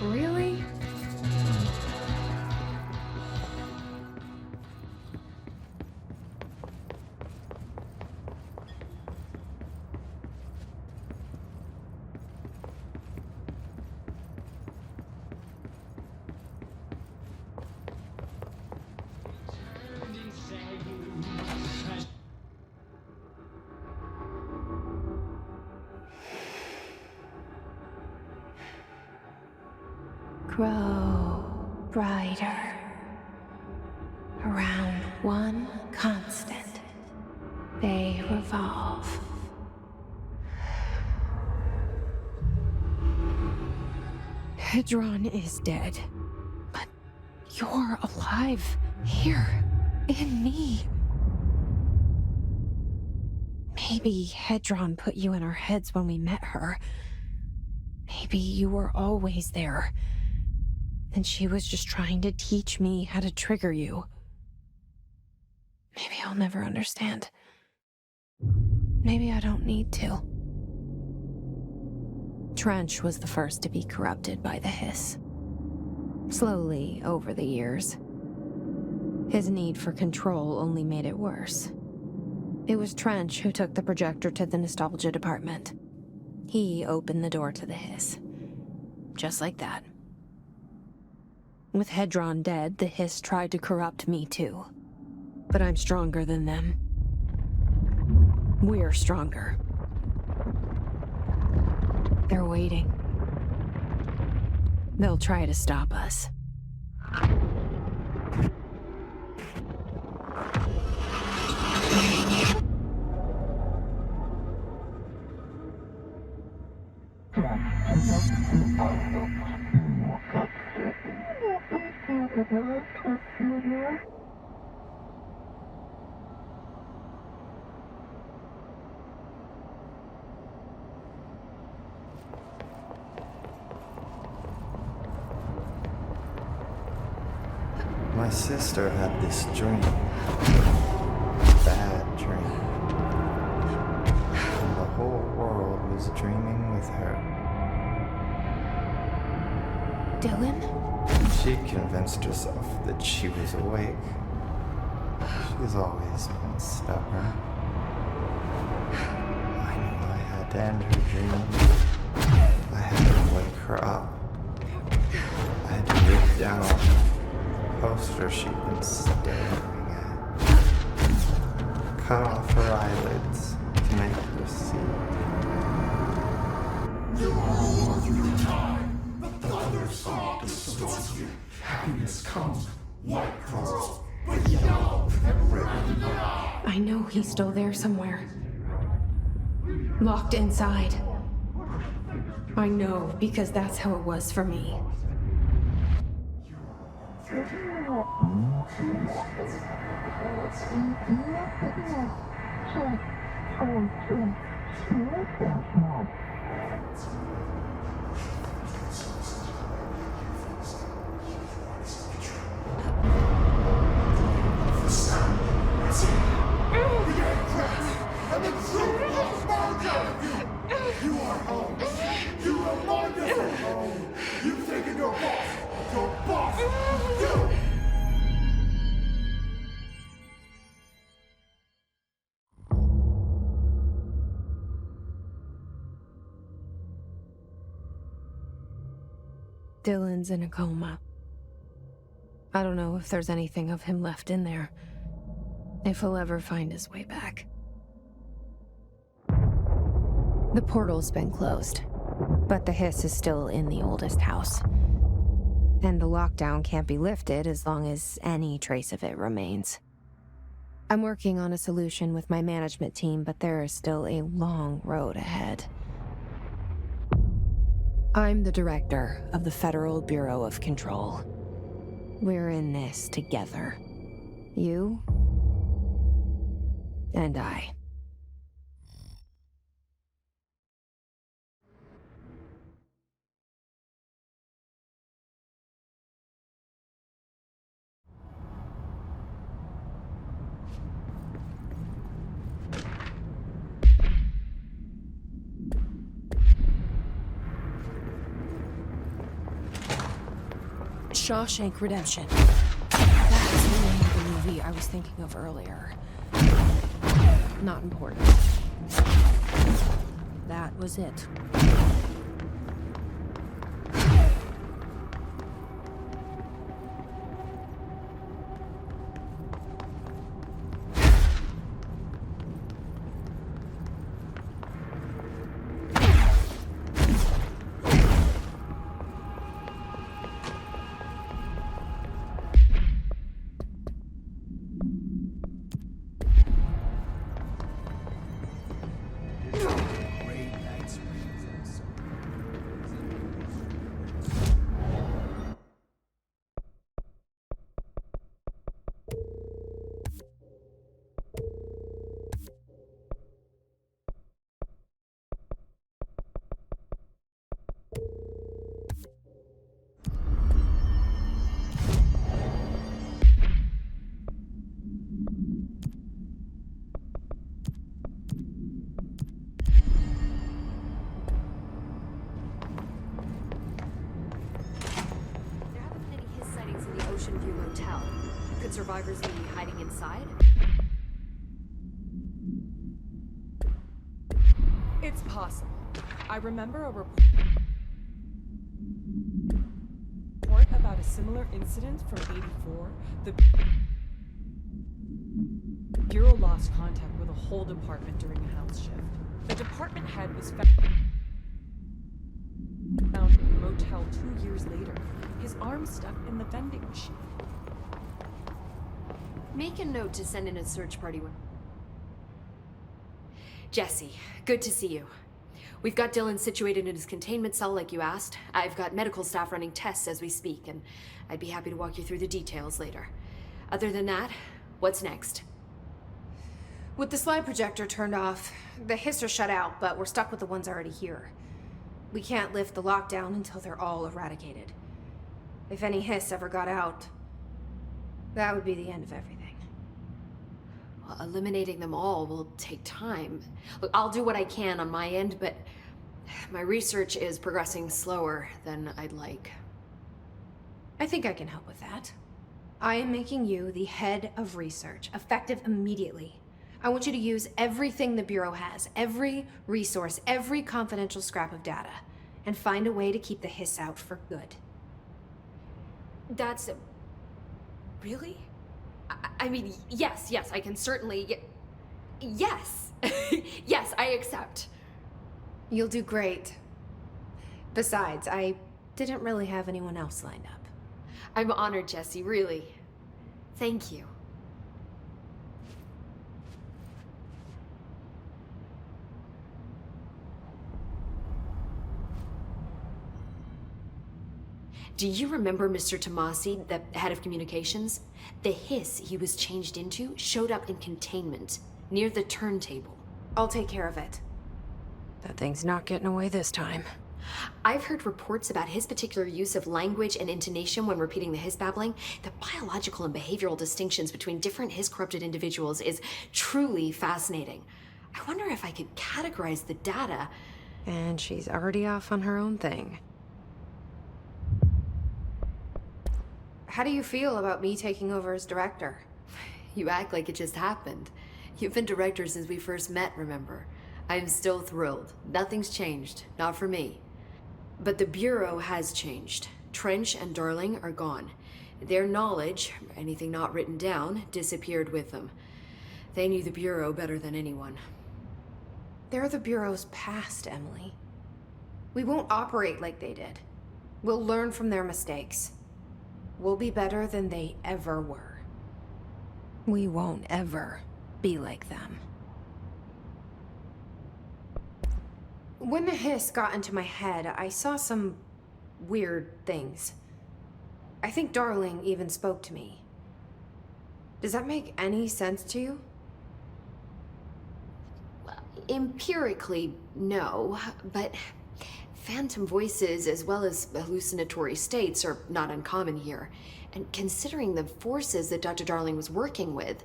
Really? Grow brighter around one constant. They revolve. Hedron is dead, but you're alive here in me. Maybe Hedron put you in our heads when we met her. Maybe you were always there. And she was just trying to teach me how to trigger you. Maybe I'll never understand. Maybe I don't need to. Trench was the first to be corrupted by the hiss. Slowly, over the years. His need for control only made it worse. It was Trench who took the projector to the nostalgia department. He opened the door to the hiss. Just like that. With Hedron dead, the hiss tried to corrupt me too. But I'm stronger than them. We're stronger. They're waiting. They'll try to stop us. sister had this dream. Bad dream. And the whole world was dreaming with her. Dylan? She convinced herself that she was awake. She's always been stubborn. I knew I had to end her dream. I had to wake her up. I had to rip down the poster she'd been staring at. Cut off her eyelids to make her see. You are all through time. The thunder song distorts you. Happiness comes, white pearls, but yellow and red in the eye. I know he's still there somewhere. Locked inside. I know, because that's how it was for me. And the truth will spark out of you! You are home! You remind us of home! You've taken your boss! Your boss! You! Dylan's in a coma. I don't know if there's anything of him left in there. If he'll ever find his way back. The portal's been closed, but the hiss is still in the oldest house. And the lockdown can't be lifted as long as any trace of it remains. I'm working on a solution with my management team, but there is still a long road ahead. I'm the director of the Federal Bureau of Control. We're in this together. You and I. Shawshank Redemption. That's the name of the movie I was thinking of earlier. Not important. That was it. Could survivors be hiding inside? It's possible. I remember a report about a similar incident from '84. The Bureau lost contact with a whole department during a house shift. The department head was found in a motel 2 years later. His arm stuck in the vending machine. Make a note to send in a search party when... Jesse, good to see you. We've got Dylan situated in his containment cell like you asked. I've got medical staff running tests as we speak, and I'd be happy to walk you through the details later. Other than that, what's next? With the slide projector turned off, the hiss are shut out, but we're stuck with the ones already here. We can't lift the lockdown until they're all eradicated. If any hiss ever got out, That would be the end of everything. Well, eliminating them all will take time. Look, I'll do what I can on my end, but my research is progressing slower than I'd like. I think I can help with that. I am making you the head of research, effective immediately. I want you to use everything the Bureau has, every resource, every confidential scrap of data, and find a way to keep the hiss out for good. That's... Really? I mean, yes, I can certainly... Yes! Yes, I accept. You'll do great. Besides, I didn't really have anyone else lined up. I'm honored, Jesse, really. Thank you. Do you remember Mr. Tomasi, the head of communications? The hiss he was changed into showed up in containment, near the turntable. I'll take care of it. That thing's not getting away this time. I've heard reports about his particular use of language and intonation when repeating the hiss babbling. The biological and behavioral distinctions between different hiss-corrupted individuals is truly fascinating. I wonder if I could categorize the data. And she's already off on her own thing. How do you feel about me taking over as director? You act like it just happened. You've been director since we first met, remember? I'm still thrilled. Nothing's changed. Not for me. But the Bureau has changed. Trench and Darling are gone. Their knowledge, anything not written down, disappeared with them. They knew the Bureau better than anyone. They're the Bureau's past, Emily. We won't operate like they did. We'll learn from their mistakes. We'll be better than they ever were. We won't ever be like them. When the hiss got into my head, I saw some weird things. I think Darling even spoke to me. Does that make any sense to you? Empirically, no, but phantom voices as well as hallucinatory states are not uncommon here. And considering the forces that Dr. Darling was working with,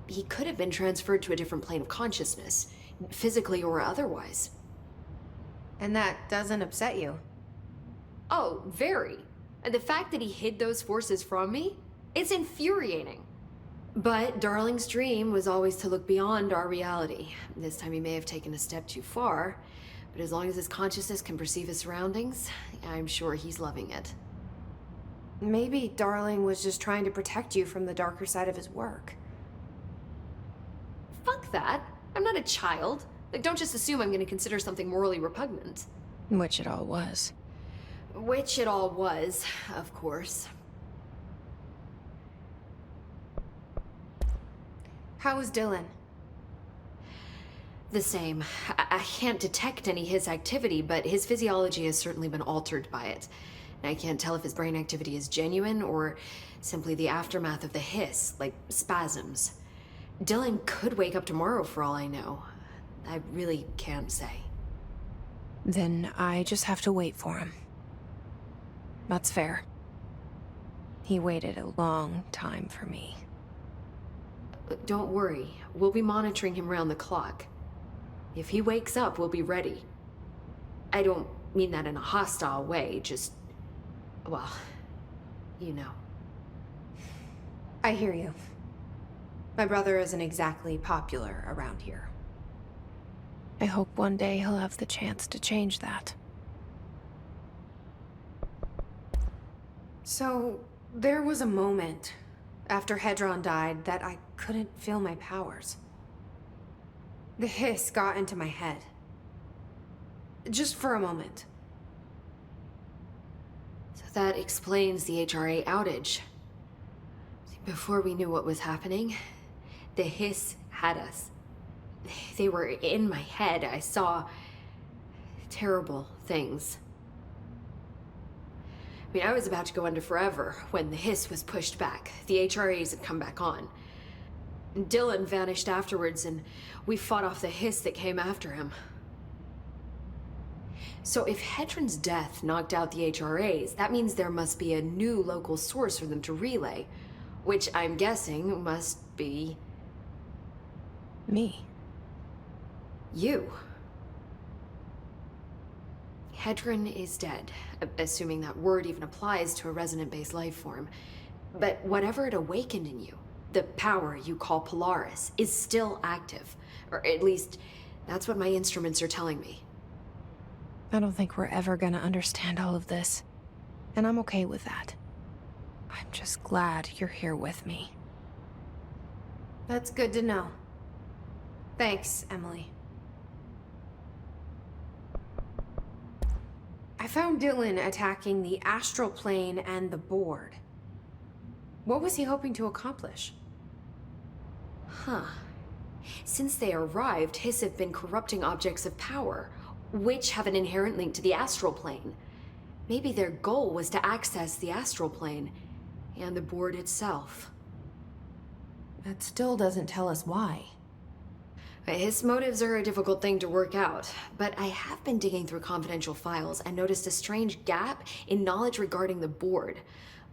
he could have been transferred to a different plane of consciousness, physically or otherwise. And that doesn't upset you? Oh, very. And the fact that he hid those forces from me, it's infuriating. But Darling's dream was always to look beyond our reality. This time he may have taken a step too far, but as long as his consciousness can perceive his surroundings, I'm sure he's loving it. Maybe Darling was just trying to protect you from the darker side of his work. Fuck that. I'm not a child. Like, don't just assume I'm going to consider something morally repugnant. Which it all was. Which it all was, of course. How is Dylan? The same. I can't detect any his activity, but his physiology has certainly been altered by it. And I can't tell if his brain activity is genuine or simply the aftermath of the hiss, like spasms. Dylan could wake up tomorrow for all I know. I really can't say. Then I just have to wait for him. That's fair. He waited a long time for me. Don't worry. We'll be monitoring him around the clock. If he wakes up, we'll be ready. I don't mean that in a hostile way, just... well, you know. I hear you. My brother isn't exactly popular around here. I hope one day he'll have the chance to change that. So, there was a moment after Hedron died that I couldn't feel my powers. The hiss got into my head. Just for a moment. So that explains the HRA outage. Before we knew what was happening, the hiss had us. They were in my head. I saw terrible things. I mean, I was about to go under forever when the hiss was pushed back. The HRAs had come back on. And Dylan vanished afterwards, and we fought off the hiss that came after him. So if Hedron's death knocked out the HRAs, that means there must be a new local source for them to relay. which I'm guessing must be... Me. You. Hedron is dead, assuming that word even applies to a resonant-based life form. But whatever it awakened in you, the power you call Polaris, is still active. Or at least, that's what my instruments are telling me. I don't think we're ever gonna understand all of this. And I'm okay with that. I'm just glad you're here with me. That's good to know. Thanks, Emily. I found Dylan attacking the astral plane and the board. What was he hoping to accomplish? Huh. Since they arrived, Hiss have been corrupting objects of power, which have an inherent link to the astral plane. Maybe their goal was to access the astral plane and the board itself. That still doesn't tell us why. His motives are a difficult thing to work out, but I have been digging through confidential files and noticed a strange gap in knowledge regarding the board.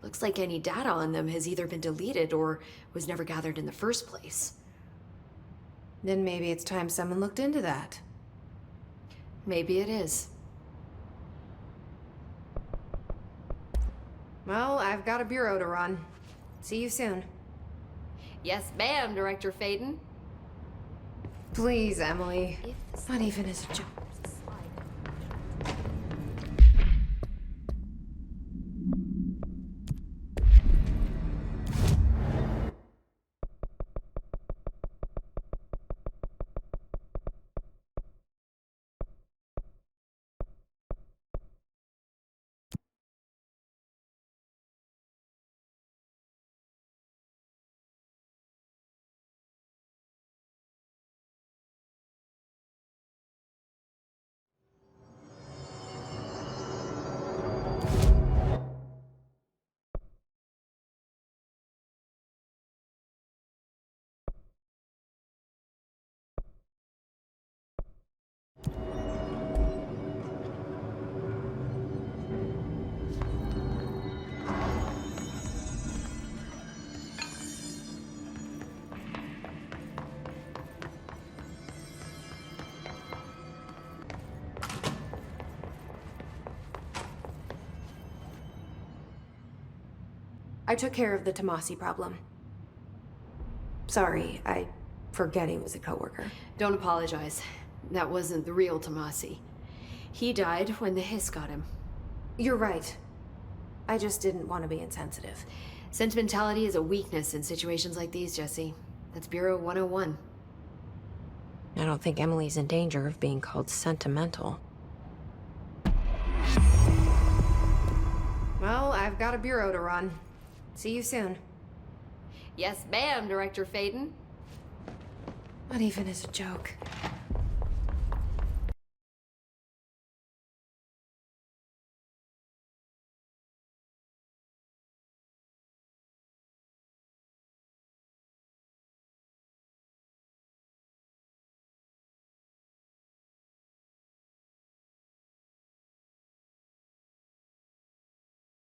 Looks like any data on them has either been deleted or was never gathered in the first place. Then maybe it's time someone looked into that. Maybe it is. Well, I've got a bureau to run. See you soon. Yes, ma'am, Director Faden. Please, Emily. Not even as a joke. I took care of the Tomasi problem. Sorry, I forget he was a coworker. Don't apologize. That wasn't the real Tomasi. He died when the Hiss got him. You're right. I just didn't want to be insensitive. Sentimentality is a weakness in situations like these, Jesse. That's Bureau 101. I don't think Emily's in danger of being called sentimental. Well, I've got a bureau to run. See you soon. Yes, ma'am, Director Faden. Not even as a joke.